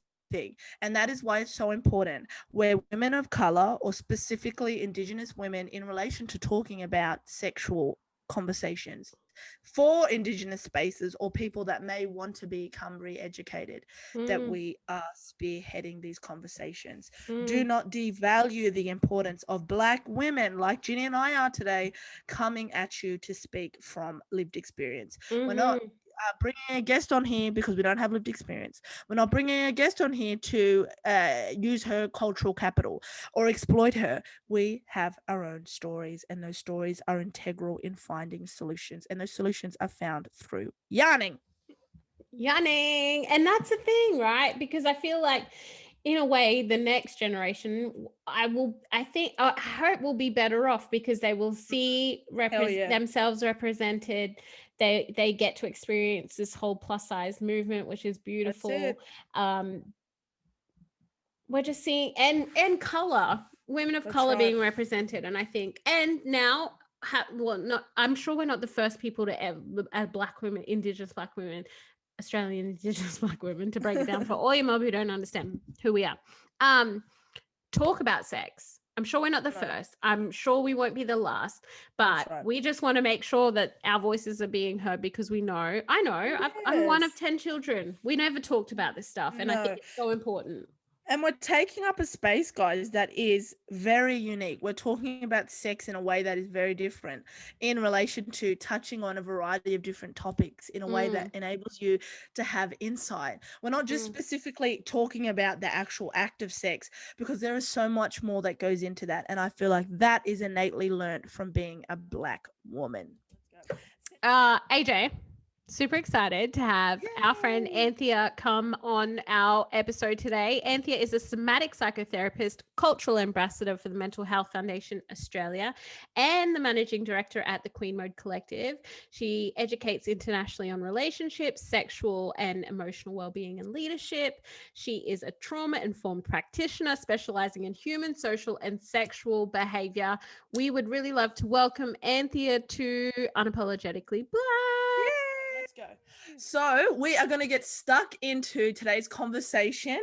And that is why it's so important where women of color, or specifically Indigenous women, in relation to talking about sexual conversations for Indigenous spaces or people that may want to become re-educated, that we are spearheading these conversations. Do not devalue the importance of Black women like Ginny and I are today, coming at you to speak from lived experience. We're not bringing a guest on here because we don't have lived experience. We're not bringing a guest on here to use her cultural capital or exploit her. We have our own stories, and those stories are integral in finding solutions, and those solutions are found through yarning. And that's the thing, right? Because I feel like in a way the next generation, I hope will be better off, because they will see themselves represented. They get to experience this whole plus size movement, which is beautiful. We're just seeing and color, women of color being represented. And I think, and now I'm sure we're not the first people to ever, as Black women, Indigenous Black women, Australian Indigenous Black women, to break it down for all your mob who don't understand who we are, talk about sex. I'm sure we're not the first. I'm sure we won't be the last, but we just want to make sure that our voices are being heard, because I know I'm one of 10 children. We never talked about this stuff. And I think it's so important. And we're taking up a space, guys, that is very unique. We're talking about sex in a way that is very different in relation to touching on a variety of different topics in a way that enables you to have insight. We're not just specifically talking about the actual act of sex, because there is so much more that goes into that. And I feel like that is innately learned from being a Black woman. AJ, super excited to have our friend Anthea come on our episode today. Anthea is a somatic psychotherapist, cultural ambassador for the Mental Health Foundation Australia, and the managing director at the QueenMode Collective. She educates internationally on relationships, sexual and emotional well-being, and leadership. She is a trauma-informed practitioner specializing in human, social, and sexual behavior. We would really love to welcome Anthea to Unapologetically Black. Go. So we are going to get stuck into today's conversation.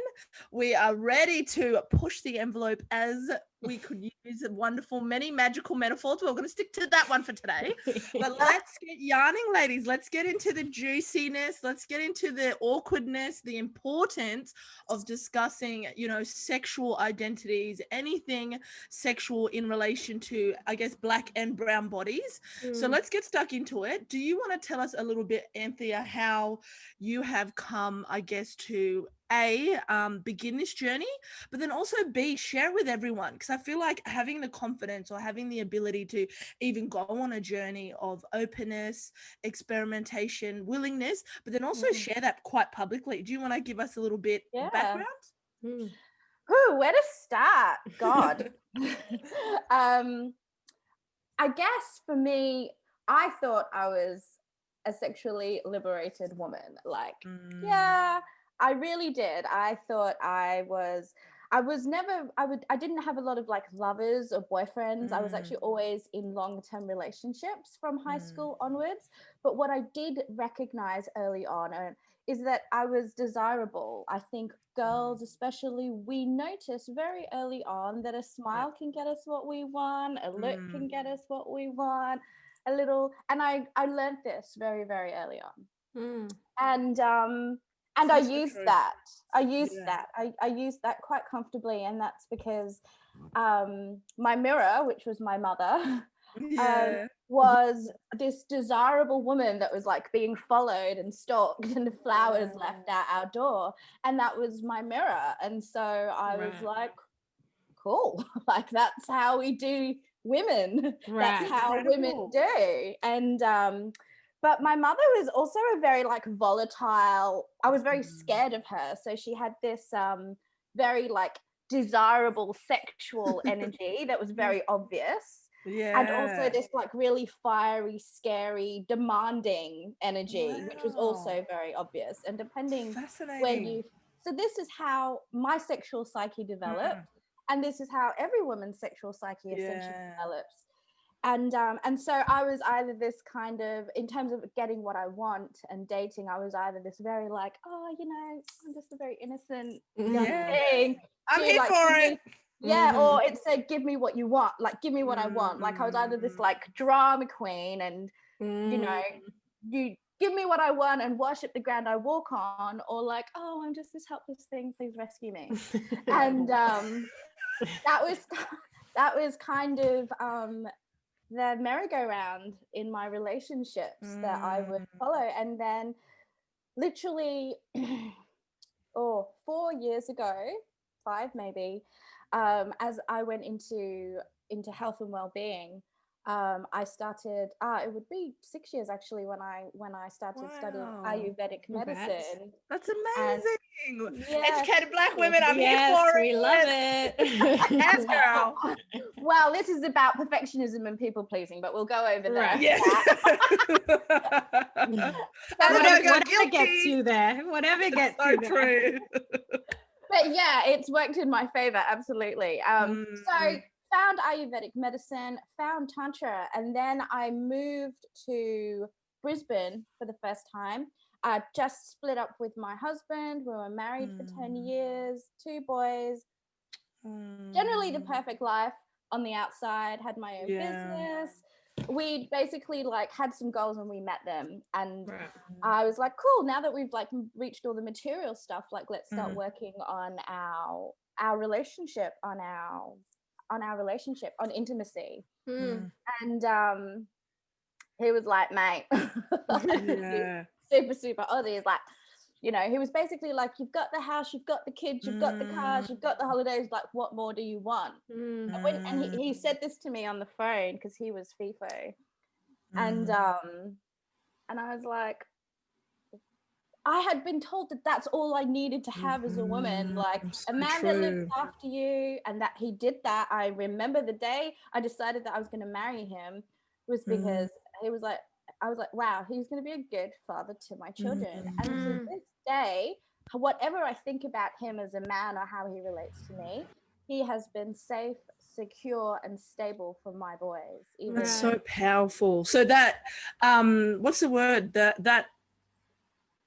We are ready to push the envelope, as we could use wonderful, many magical metaphors. We're going to stick to that one for today. But let's get yarning, ladies. Let's get into the juiciness. Let's get into the awkwardness, the importance of discussing, sexual identities, anything sexual in relation to, I guess, Black and brown bodies. So let's get stuck into it. Do you want to tell us a little bit, Anthea, how you have come, I guess, to begin this journey, but then also B, share with everyone? Because I feel like having the confidence or having the ability to even go on a journey of openness, experimentation, willingness, but then also share that quite publicly. Do you want to give us a little bit of background? Where to start? God. I guess for me, I thought I was a sexually liberated woman. Like, I really did. I thought I didn't have a lot of like lovers or boyfriends. I was actually always in long-term relationships from high school onwards. But what I did recognize early on is that I was desirable. I think girls especially, we notice very early on that a smile can get us what we want, a look can get us what we want, a little, and I learned this very, very early on. And I used that. I used that quite comfortably, and that's because my mirror, which was my mother, was this desirable woman that was like being followed and stalked and the flowers left at our door, and that was my mirror. And so I was like, cool, like that's how we do women. That's how women do. And but my mother was also a very like volatile, I was very scared of her, so she had this very like desirable sexual energy that was very obvious. And also this like really fiery, scary, demanding energy, which was also very obvious. And depending where you, so this is how my sexual psyche developed, and this is how every woman's sexual psyche essentially develops. And so I was either this kind of, in terms of getting what I want and dating, I was either this very like, oh, you know, I'm just a very innocent young thing. I'm here like, for it. Or it said, give me what you want, like give me what I want. Like I was either this like drama queen and you know, you give me what I want and worship the ground I walk on, or like, oh, I'm just this helpless thing, please rescue me. And that was kind of the merry-go-round in my relationships that I would follow. And then literally 4 years ago, 5 maybe, as I went into health and well-being, I started it would be 6 years actually when I started studying Ayurvedic medicine. That's amazing. Yeah. Educated Black women, I'm here for it. We love it. Yes, girl. Well, this is about perfectionism and people pleasing, but we'll go over there. Yeah. Whatever gets you there. Whatever gets you there. True. But yeah, it's worked in my favor, absolutely. So found Ayurvedic medicine, found Tantra, and then I moved to Brisbane for the first time. I just split up with my husband. We were married for 10 years, 2 boys. Generally the perfect life on the outside, had my own business. We basically like had some goals and we met them. And I was like, cool, now that we've like reached all the material stuff, like let's start working on our relationship, on intimacy. And he was like, mate, super Aussie. He's like, you know, he was basically like, you've got the house, you've got the kids, you've got the cars, you've got the holidays, like what more do you want? And he said this to me on the phone because he was FIFO. And I was like, I had been told that that's all I needed to have as a woman, like a man that looks after you, and that he did that. I remember the day I decided that I was going to marry him was because he was like, I was like, wow, he's going to be a good father to my children. And to this day, whatever I think about him as a man or how he relates to me, he has been safe, secure, and stable for my boys. That's so powerful. So that, what's the word? That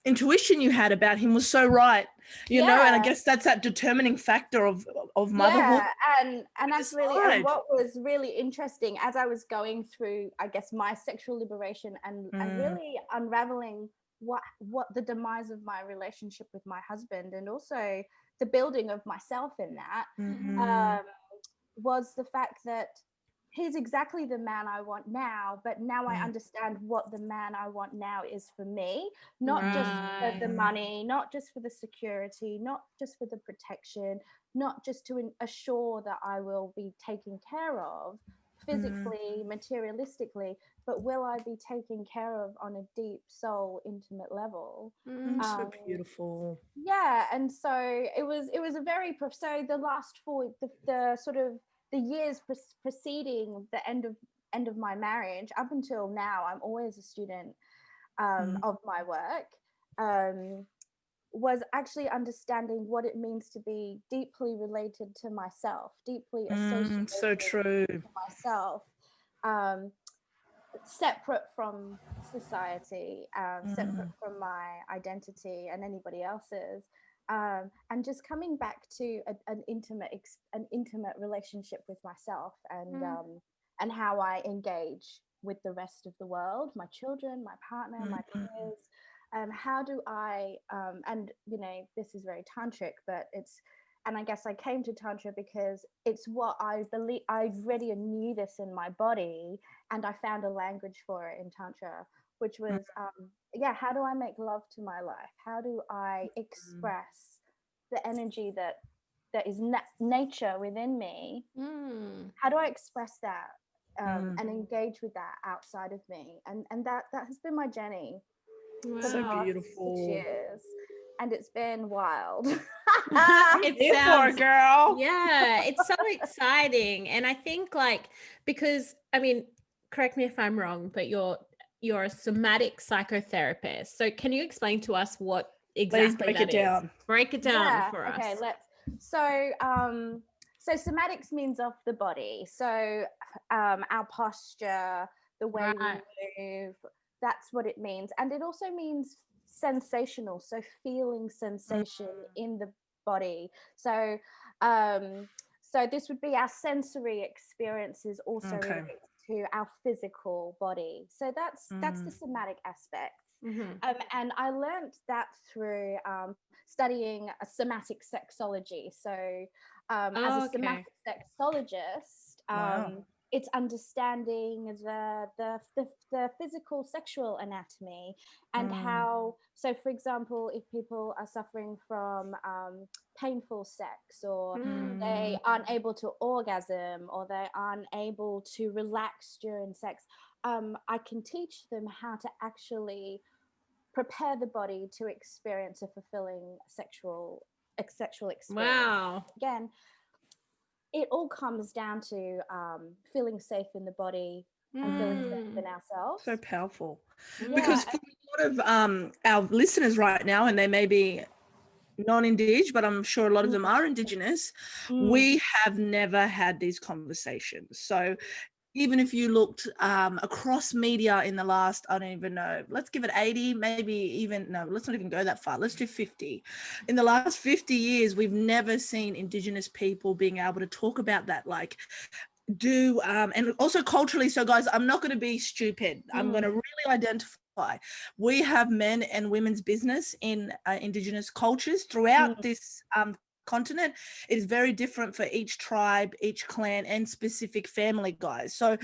intuition you had about him was so right, you know, and I guess that's that determining factor of motherhood. And that's really, and what was really interesting as I was going through, I guess, my sexual liberation and really unraveling what the demise of my relationship with my husband, and also the building of myself in that, was the fact that he's exactly the man I want now, but now I understand what the man I want now is for me, not just for the money, not just for the security, not just for the protection, not just to assure that I will be taken care of physically, materialistically, but will I be taken care of on a deep soul, intimate level? So beautiful. Yeah, and so it was a very, so the last the sort of the years preceding the end of my marriage up until now, I'm always a student of my work, was actually understanding what it means to be deeply related to myself, deeply associated so true. to myself. separate from society, separate from my identity and anybody else's, and just coming back to an intimate relationship with myself, and how I engage with the rest of the world, my children, my partner, my peers. How do I, and this is very tantric, but and I guess I came to Tantra because it's what I believe. I already knew this in my body, and I found a language for it in Tantra, which was, how do I make love to my life? How do I express the energy that is nature within me? How do I express that and engage with that outside of me? And that has been my journey for the So past beautiful. 6 years, and it's been wild. It sounds, girl. yeah, it's so exciting. And I think, like, because I mean, correct me if I'm wrong, but you're a somatic psychotherapist. So can you explain to us what exactly Please break that it down. is? Break it down for us. Okay, so somatics means of the body. So our posture, the way we move, that's what it means. And it also means sensational, so feeling sensation in the body. So so this would be our sensory experiences also related to our physical body. So that's the somatic aspect. And I learned that through studying a somatic sexology. So as a somatic sexologist, it's understanding the physical sexual anatomy and how, so for example, if people are suffering from painful sex, or they aren't able to orgasm, or they aren't able to relax during sex, I can teach them how to actually prepare the body to experience a fulfilling sexual experience. Wow. Again, it all comes down to feeling safe in the body and feeling safe in ourselves. So powerful. Because for a lot of our listeners right now, and they may be non-Indig, but I'm sure a lot of them are Indigenous, we have never had these conversations. So even if you looked across media in the last, I don't even know, let's give it 80, maybe even, no, let's not even go that far. Let's do 50. In the last 50 years, we've never seen Indigenous people being able to talk about that, like, and also culturally. So guys, I'm not going to be stupid. I'm going to really identify. We have men and women's business in Indigenous cultures throughout this continent. It is very different for each tribe, each clan, and specific family, guys. So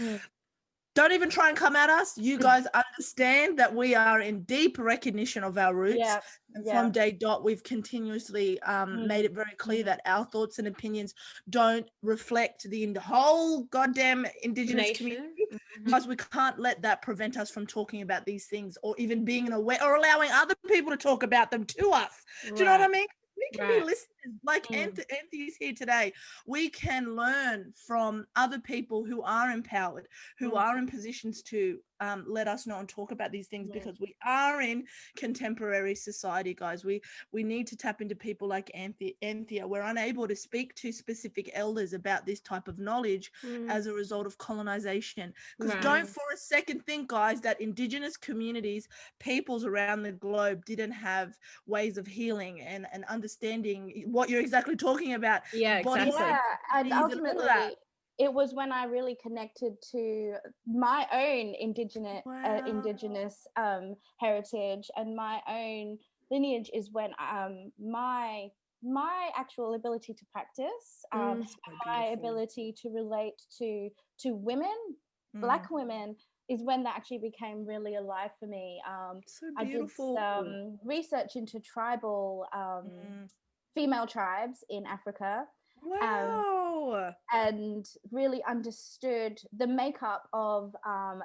don't even try and come at us. You guys understand that we are in deep recognition of our roots. And from day dot, we've continuously made it very clear that our thoughts and opinions don't reflect the whole goddamn Indigenous community. Because we can't let that prevent us from talking about these things, or even being aware, or allowing other people to talk about them to us. Do you know what I mean? We can be listeners, like Anthea's here today. We can learn from other people who are empowered, who are in positions to let us know and talk about these things, because we are in contemporary society, guys. We need to tap into people like Anthea. We're unable to speak to specific elders about this type of knowledge as a result of colonization. Because don't for a second think, guys, that Indigenous communities, peoples around the globe, didn't have ways of healing and understanding what you're exactly talking about. And ultimately, it was when I really connected to my own Indigenous heritage and my own lineage, is when my actual ability to practice, my ability to relate to women, Black women, is when that actually became really alive for me. I did some research into tribal female tribes in Africa. And really understood the makeup of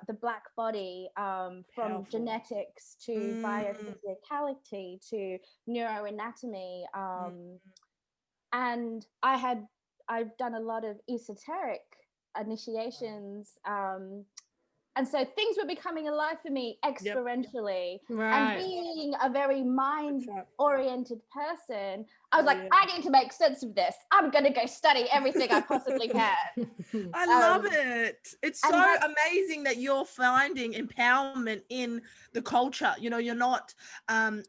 the Black body, from genetics to biophysicality to neuroanatomy. And I've done a lot of esoteric initiations. And so things were becoming alive for me exponentially. And being a very mind-oriented person, I was like, I need to make sense of this. I'm going to go study everything I possibly can. I love it. It's so amazing that you're finding empowerment in the culture. You know, you're not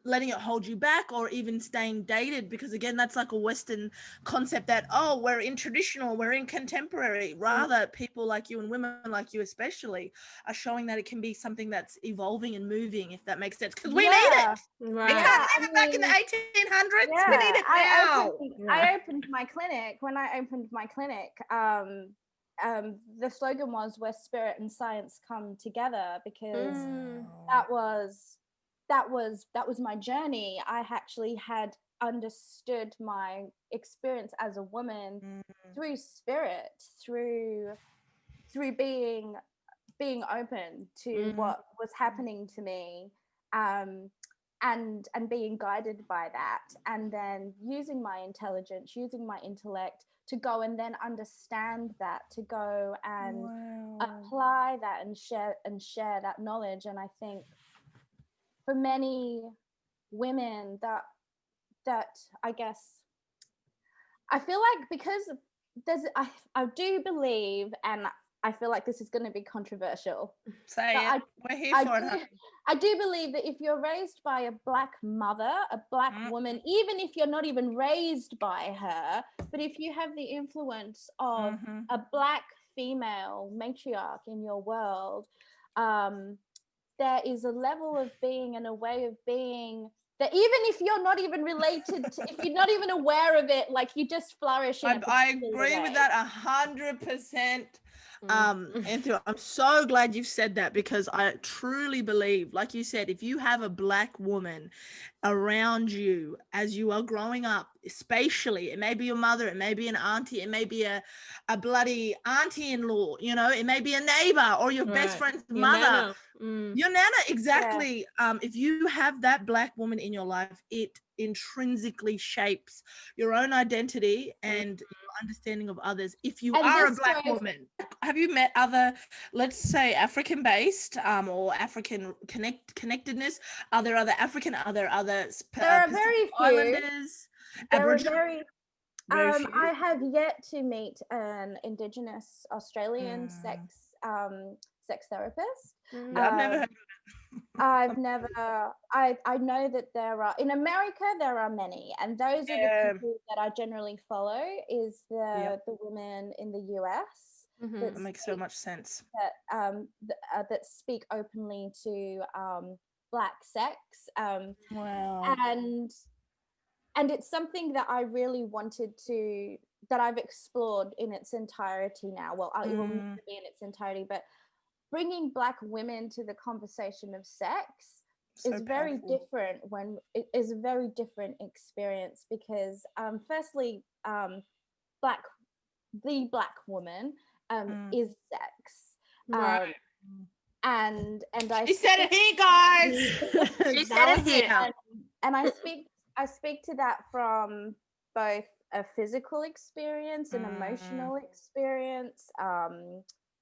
letting it hold you back or even staying dated, because again, that's like a Western concept that, oh, we're in traditional, we're in contemporary. Rather, people like you and women like you especially are showing that it can be something that's evolving and moving, if that makes sense, because we need it. Right. We can't leave it back in the 1800s. We need it now. I opened my clinic. When I opened my clinic, the slogan was "Where spirit and science come together," because that was my journey. I actually had understood my experience as a woman through spirit, through being open to what was happening to me. And being guided by that, and then using my intelligence, using my intellect to go and then understand that, to go and apply that and share that knowledge. And I think for many women that I guess I feel like, because I do believe, and I feel like this is going to be controversial. Say it. We're here for it. I do believe that if you're raised by a Black mother, a Black woman, even if you're not even raised by her, but if you have the influence of a Black female matriarch in your world, there is a level of being and a way of being that even if you're not even related to, if you're not even aware of it, like you just flourish in I agree with that 100%. Anthea, I'm so glad you've said that, because I truly believe, like you said, if you have a Black woman around you as you are growing up, spatially, it may be your mother, it may be an auntie, it may be a bloody auntie-in-law, you know, it may be a neighbor or your best friend's mother. Your nana, exactly. If you have that Black woman in your life, it intrinsically shapes your own identity and your understanding of others. If you are a Black woman, have you met other, let's say, African-based or African connectedness? Are there other African, there are very few. Islanders, Aboriginal? I have yet to meet an Indigenous Australian sex therapist. I've never heard of it. I know that there are, in America, there are many, and those are the people that I generally follow, is the women in the US. That makes so much sense. That speak openly to Black sex. And it's something that I really wanted to, that I've explored in its entirety now. Well, it will never be in its entirety, but bringing Black women to the conversation of sex is very different. When it is a very different experience, because firstly, the Black woman is sex. And she said it here, guys. She said it here. And I speak to that from both a physical experience, an emotional experience,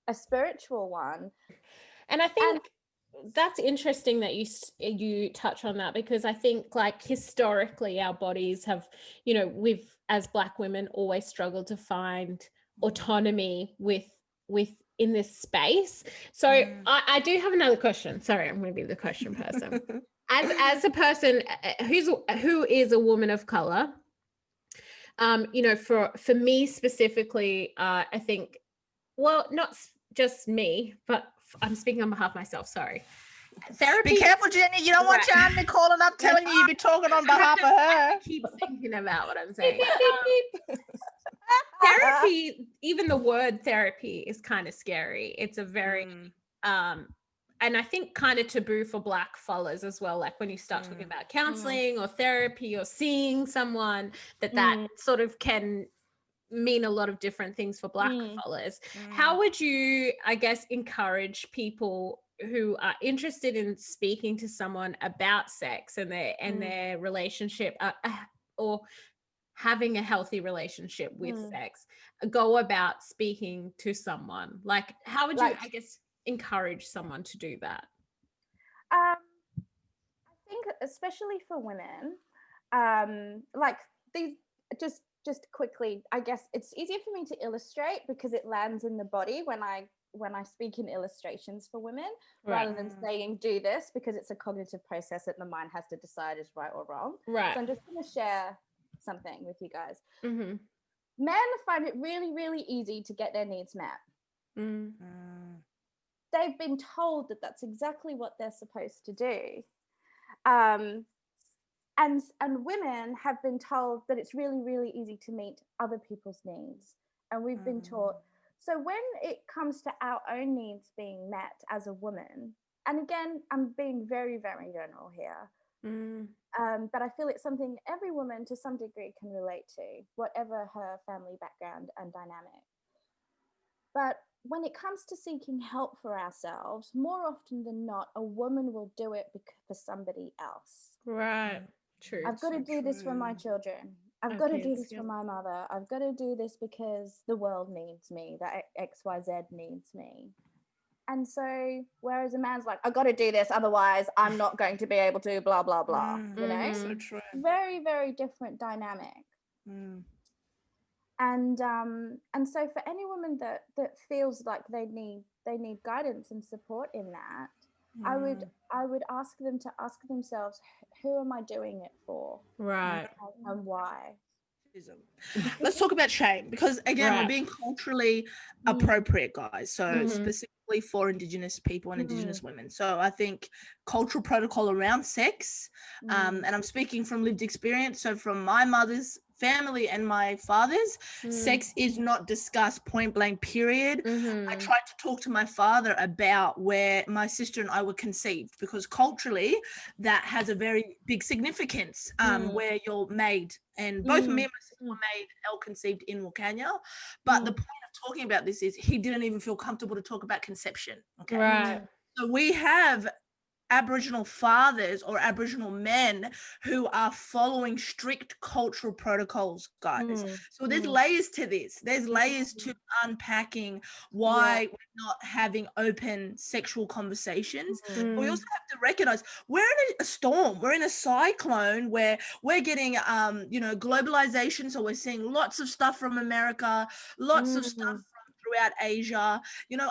a spiritual one. And I think that's interesting that you touch on that, because I think, like, historically our bodies have, you know, we've as Black women always struggled to find autonomy in this space. So I do have another question. Sorry, I'm going to be the question person. As a person who is a woman of color, you know, for me specifically, I think, well, not just me, but I'm speaking on behalf of myself. Sorry. Therapy. Be careful, Jenny. You don't want your auntie calling up telling you be talking on behalf of her. I keep thinking about what I'm saying. Therapy, even the word therapy is kind of scary. It's a very and I think kind of taboo for Black fellas as well. Like when you start talking about counseling or therapy or seeing someone, that sort of can mean a lot of different things for Black fellas. How would you, I guess, encourage people who are interested in speaking to someone about sex and their relationship or having a healthy relationship with sex, go about speaking to someone? Like, how would you, I guess, encourage someone to do that? I think especially for women, like these just quickly, I guess it's easier for me to illustrate because it lands in the body when I speak in illustrations for women, rather than saying do this, because it's a cognitive process that the mind has to decide is right or wrong. Right. So I'm just going to share something with you guys. Mm-hmm. Men find it really, really easy to get their needs met. Mm. They've been told that that's exactly what they're supposed to do. And women have been told that it's really, really easy to meet other people's needs. And we've been taught. So when it comes to our own needs being met as a woman, and again, I'm being very, very general here, but I feel it's something every woman to some degree can relate to, whatever her family background and dynamic. But when it comes to seeking help for ourselves, more often than not, a woman will do it for somebody else. Right. True. I've got to do this for my children. I've got to do this for my mother. I've got to do this because the world needs me, that XYZ needs me. And so, whereas a man's like, I've got to do this, otherwise I'm not going to be able to, blah, blah, blah, you know? So true. Very, very different dynamic. And so for any woman that feels like they need guidance and support in that, I would ask them to ask themselves, who am I doing it for? Right. And why? Let's talk about shame, because again, we're being culturally appropriate, guys. So specifically for Indigenous people and Indigenous women. So I think cultural protocol around sex, and I'm speaking from lived experience. So from my mother's family and my father's, sex is not discussed point blank, period. I tried to talk to my father about where my sister and I were conceived, because culturally that has a very big significance, where you're made, and both me and my sister were made conceived in Wilcannia. But the point of talking about this is he didn't even feel comfortable to talk about conception. Okay. Right. So we have Aboriginal fathers or Aboriginal men who are following strict cultural protocols, guys. So there's layers to this. There's layers to unpacking why we're not having open sexual conversations. But we also have to recognize we're in a storm. We're in a cyclone where we're getting, globalization. So we're seeing lots of stuff from America, lots of stuff throughout Asia,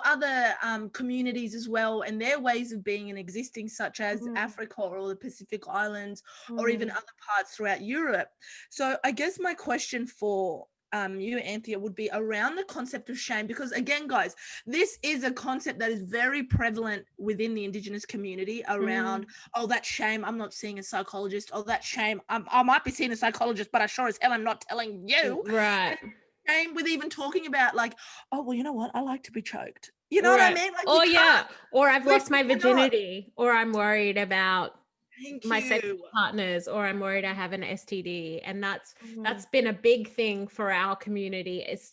other communities as well, and their ways of being and existing, such as Africa or the Pacific Islands, or even other parts throughout Europe. So I guess my question for you, Anthea, would be around the concept of shame, because again, guys, this is a concept that is very prevalent within the Indigenous community around, oh, that shame, I'm not seeing a psychologist, oh, that shame, I might be seeing a psychologist, but I sure as hell I'm not telling you. Right. Shame with even talking about, like, oh, well, you know what, I like to be choked, you know what I mean? Like, or I've lost my virginity, or I'm worried about my sexual partners, or I'm worried I have an STD, and that's been a big thing for our community, is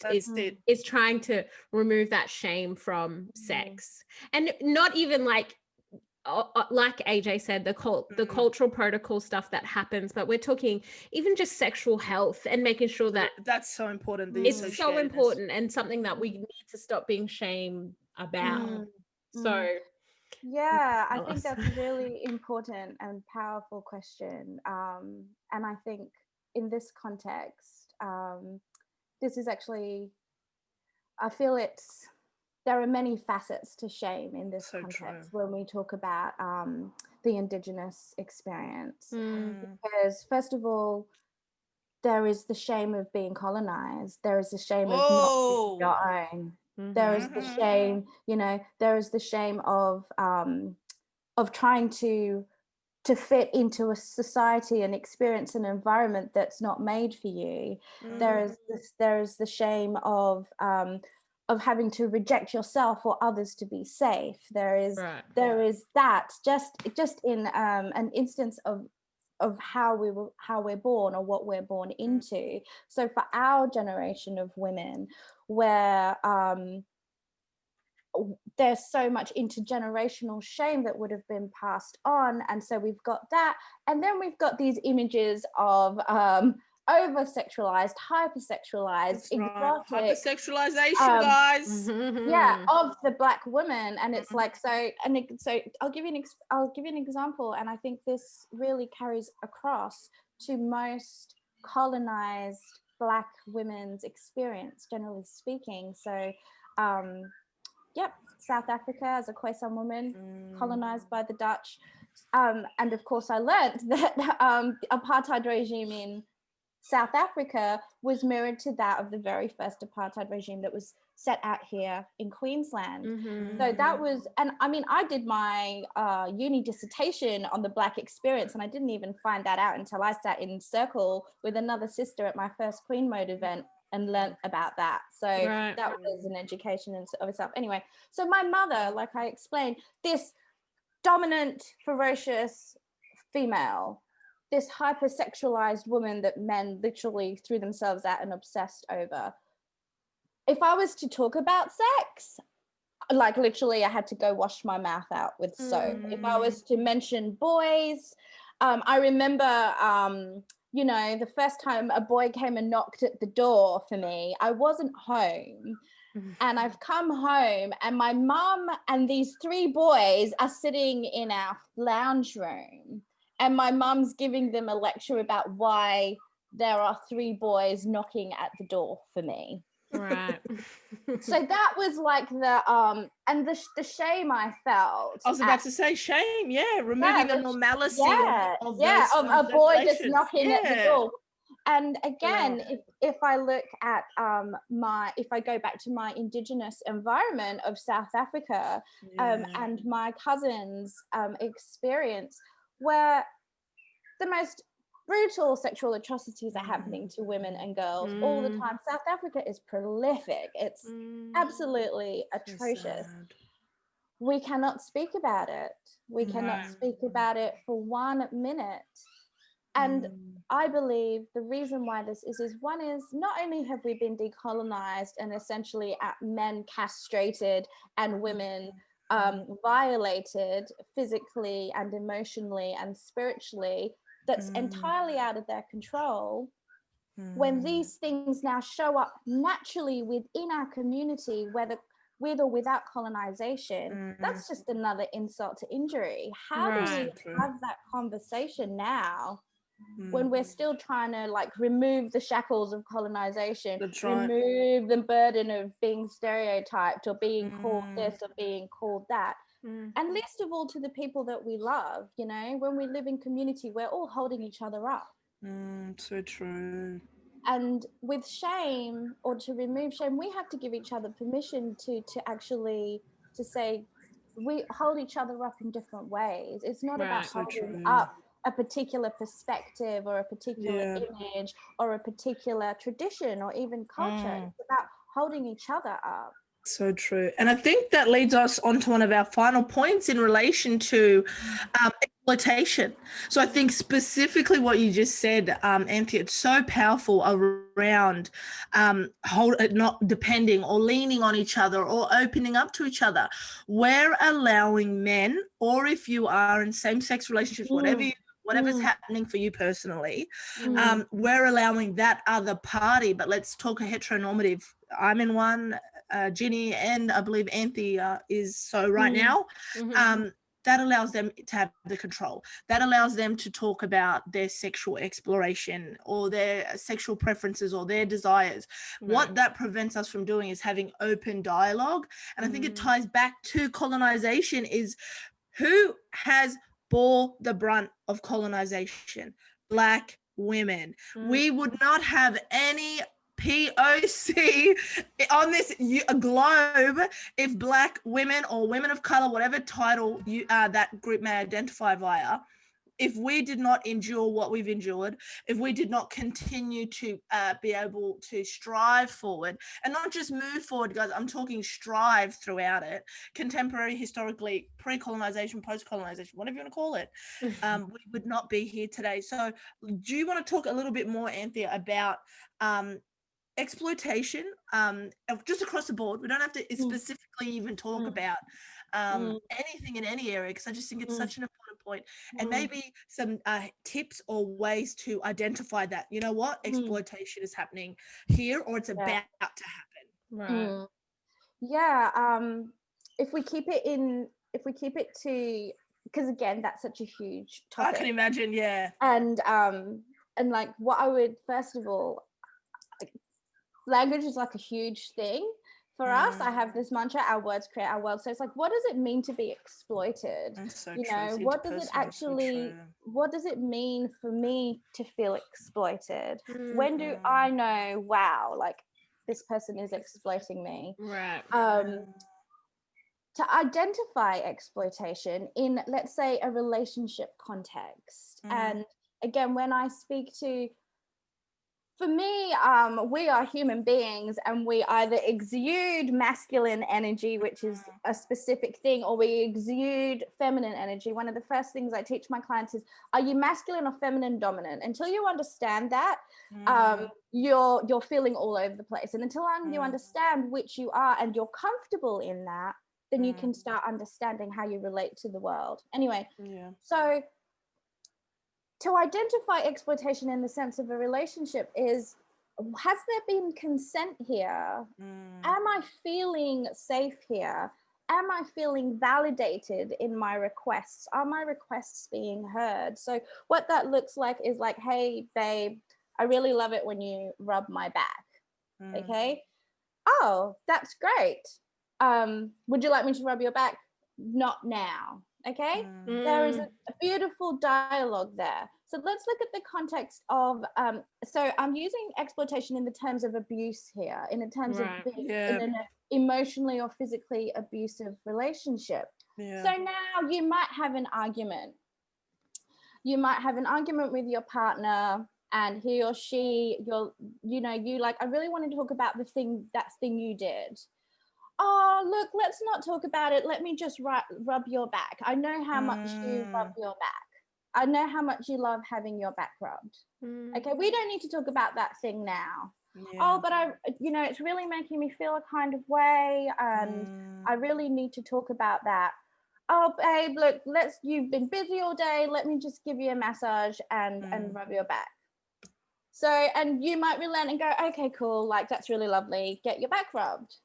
trying to remove that shame from sex, and not even like AJ said, the cultural protocol stuff that happens, but we're talking even just sexual health and making sure that that's so important. It's so important, and something that we need to stop being shamed about. So yeah, I think that's a really important and powerful question. And I think in this context, this is actually, I feel there are many facets to shame in this context when we talk about the Indigenous experience. Because first of all, there is the shame of being colonized. There is the shame of not being your own. There is the shame, there is the shame of trying to fit into a society and experience an environment that's not made for you. There is the shame of having to reject yourself or others to be safe. There is that just in an instance of how we're born, or what we're born into. So for our generation of women, where there's so much intergenerational shame that would have been passed on, and so we've got that, and then we've got these images of over-sexualized, hypersexualized, exotic hypersexualization, guys. Of the Black woman. And it's like, so I'll give you an example, and I think this really carries across to most colonized Black women's experience, generally speaking. So, South Africa as a Khoisan woman, colonized by the Dutch. And of course, I learned that the apartheid regime in South Africa was mirrored to that of the very first apartheid regime that was set out here in Queensland. So that was, and I mean, I did my uni dissertation on the Black experience, and I didn't even find that out until I sat in circle with another sister at my first QueenMode event and learnt about that. So that was an education in of itself. Anyway, so my mother, like I explained, this dominant, ferocious female, this hypersexualized woman that men literally threw themselves at and obsessed over. If I was to talk about sex, like literally I had to go wash my mouth out with soap. If I was to mention boys, I remember, you know, the first time a boy came and knocked at the door for me, I wasn't home. And I've come home and my mum and these 3 boys are sitting in our lounge room. And my mum's giving them a lecture about why there are 3 boys knocking at the door for me. Right. So that was like the and the shame I felt. I was about to say shame, removing the normalcy of a boy just knocking at the door. And again, Yeah. if I look at if I go back to my Indigenous environment of South Africa, and my cousins' experience, where the most brutal sexual atrocities are happening to women and girls all the time. South Africa is prolific. It's absolutely atrocious. We cannot speak about it. We cannot speak about it for 1 minute. And I believe the reason why this is one is not only have we been decolonized and essentially men castrated and women violated physically and emotionally and spiritually, that's entirely out of their control. When these things now show up naturally within our community, whether with or without colonization, that's just another insult to injury. How do we have that conversation now when we're still trying to like remove the shackles of colonization, remove the burden of being stereotyped or being called this or being called that? And least of all to the people that we love, you know, when we live in community, we're all holding each other up. So true. And with shame, or to remove shame, we have to give each other permission to actually to say we hold each other up in different ways. It's not about holding up a particular perspective or a particular image or a particular tradition or even culture. It's about holding each other up. So true. And I think that leads us on to one of our final points in relation to exploitation. So I think specifically what you just said, Anthea, it's so powerful around not depending or leaning on each other or opening up to each other. We're allowing men, or if you are in same-sex relationships, whatever's happening for you personally, we're allowing that other party. But let's talk a heteronormative. I'm in one, Ginny, and I believe Anthea is so right now. That allows them to have the control. That allows them to talk about their sexual exploration or their sexual preferences or their desires. What that prevents us from doing is having open dialogue. And I think it ties back to colonization, is who has bore the brunt of colonization? Black women. We would not have any POC on this globe if Black women or women of color, whatever title that group may identify via, if we did not endure what we've endured, if we did not continue to be able to strive forward, and not just move forward, guys, I'm talking strive throughout it, contemporary, historically, pre-colonization, post-colonization, whatever you want to call it, we would not be here today. So do you want to talk a little bit more, Anthea, about exploitation, just across the board? We don't have to specifically even talk about anything in any area, because I just think it's such an important point. And maybe some tips or ways to identify that, you know what, exploitation is happening here, or it's about to happen. If we keep it to, because again, that's such a huge topic. I can imagine, And like what I would, first of all, language is like a huge thing for us. I have this mantra, our words create our world. So it's like, what does it mean to be exploited? So you true. know, It's what does it personal, actually, so what does it mean for me to feel exploited? When do Mm-hmm. I know, wow, like this person is exploiting me? Right. To identify exploitation in, let's say, a relationship context. And again, when I speak to, for me, we are human beings, and we either exude masculine energy, which is a specific thing, or we exude feminine energy. One of the first things I teach my clients is, are you masculine or feminine dominant? Until you understand that, you're feeling all over the place. And until you understand which you are and you're comfortable in that, then you can start understanding how you relate to the world. Anyway, so to identify exploitation in the sense of a relationship is, has there been consent here? Am I feeling safe here? Am I feeling validated in my requests? Are my requests being heard? So what that looks like is like, hey, babe, I really love it when you rub my back. Okay. Oh, that's great. Would you like me to rub your back? Not now. Okay. There is a beautiful dialogue there. So let's look at the context of, so I'm using exploitation in the terms of abuse here, in the terms of being in an emotionally or physically abusive relationship. So now you might have an argument. You might have an argument with your partner, and he or she, you like, I really want to talk about that thing you did. Oh, look, let's not talk about it. Let me just rub your back. I know how much you rub your back. I know how much you love having your back rubbed. Okay, we don't need to talk about that thing now. Oh, but it's really making me feel a kind of way, and I really need to talk about that. Oh, babe, look, you've been busy all day. Let me just give you a massage and rub your back. So, and you might relent and go, okay, cool. Like, that's really lovely. Get your back rubbed.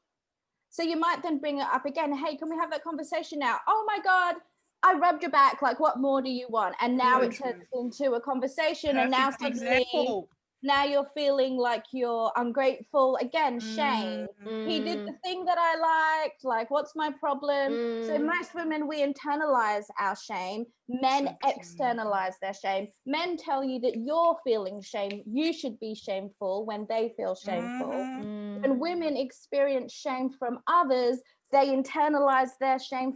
So you might then bring it up again. Hey, can we have that conversation now? Oh my God, I rubbed your back. Like, what more do you want? And now it turns into a conversation. Perfect and now suddenly, now you're feeling like you're ungrateful. Again, shame. He did the thing that I liked. Like, what's my problem? So most women, we internalize our shame. Men externalize their shame. Men tell you that you're feeling shame. You should be shameful when they feel shameful. When women experience shame from others, they internalize their shame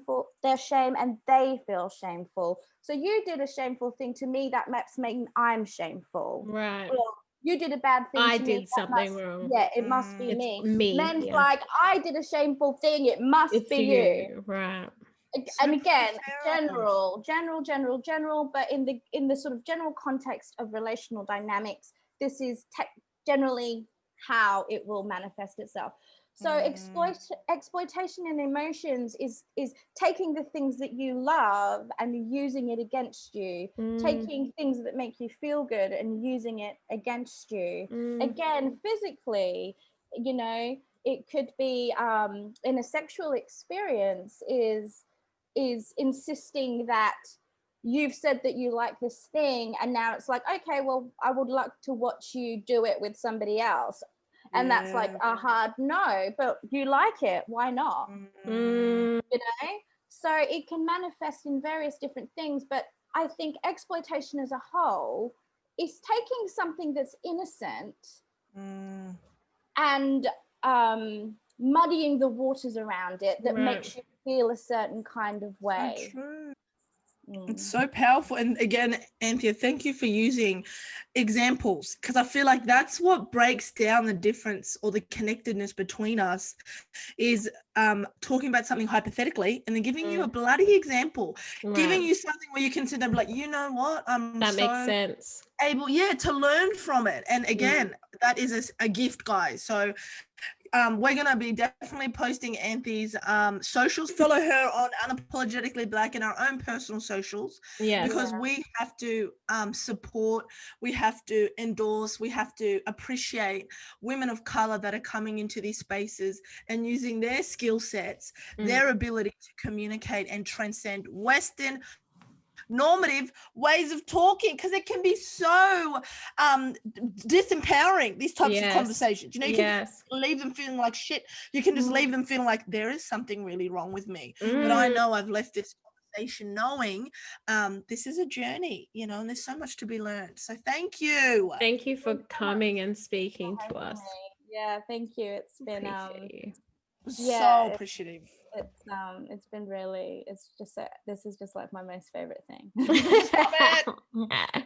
and they feel shameful. So you did a shameful thing to me, that must mean I'm shameful. Right. Or you did a bad thing I to me. did something wrong. Yeah, it must be It's me. Men's like, I did a shameful thing. It must be you. Right. And again, general, but in the sort of general context of relational dynamics, this is generally how it will manifest itself. So exploitation in emotions is taking the things that you love and using it against you, taking things that make you feel good and using it against you. Again, physically, it could be in a sexual experience is insisting that you've said that you like this thing, and now it's like, okay, well, I would like to watch you do it with somebody else. And that's like a hard no, but you like it, why not? So it can manifest in various different things, but I think exploitation as a whole is taking something that's innocent and muddying the waters around it that makes you feel a certain kind of way. So true. It's so powerful. And again, Anthea, thank you for using examples, because I feel like that's what breaks down the difference or the connectedness between us, is talking about something hypothetically and then giving you a bloody example, giving you something where you can sit there and be like, you know what, that makes sense, able to learn from it. And again, that is a gift, guys. So we're going to be definitely posting Anthea's socials. Follow her on Unapologetically Black and our own personal socials, because we have to support, we have to endorse, we have to appreciate women of color that are coming into these spaces and using their skill sets, their ability to communicate and transcend Western normative ways of talking, because it can be so disempowering, these types of conversations. You know, you can leave them feeling like shit. You can just leave them feeling like there is something really wrong with me. But I know I've left this conversation knowing this is a journey, you know, and there's so much to be learned. So thank you. Thank you for coming and speaking to us. Yeah, thank you. It's been so appreciative. It's been really, this is just like my most favorite thing. Stop it.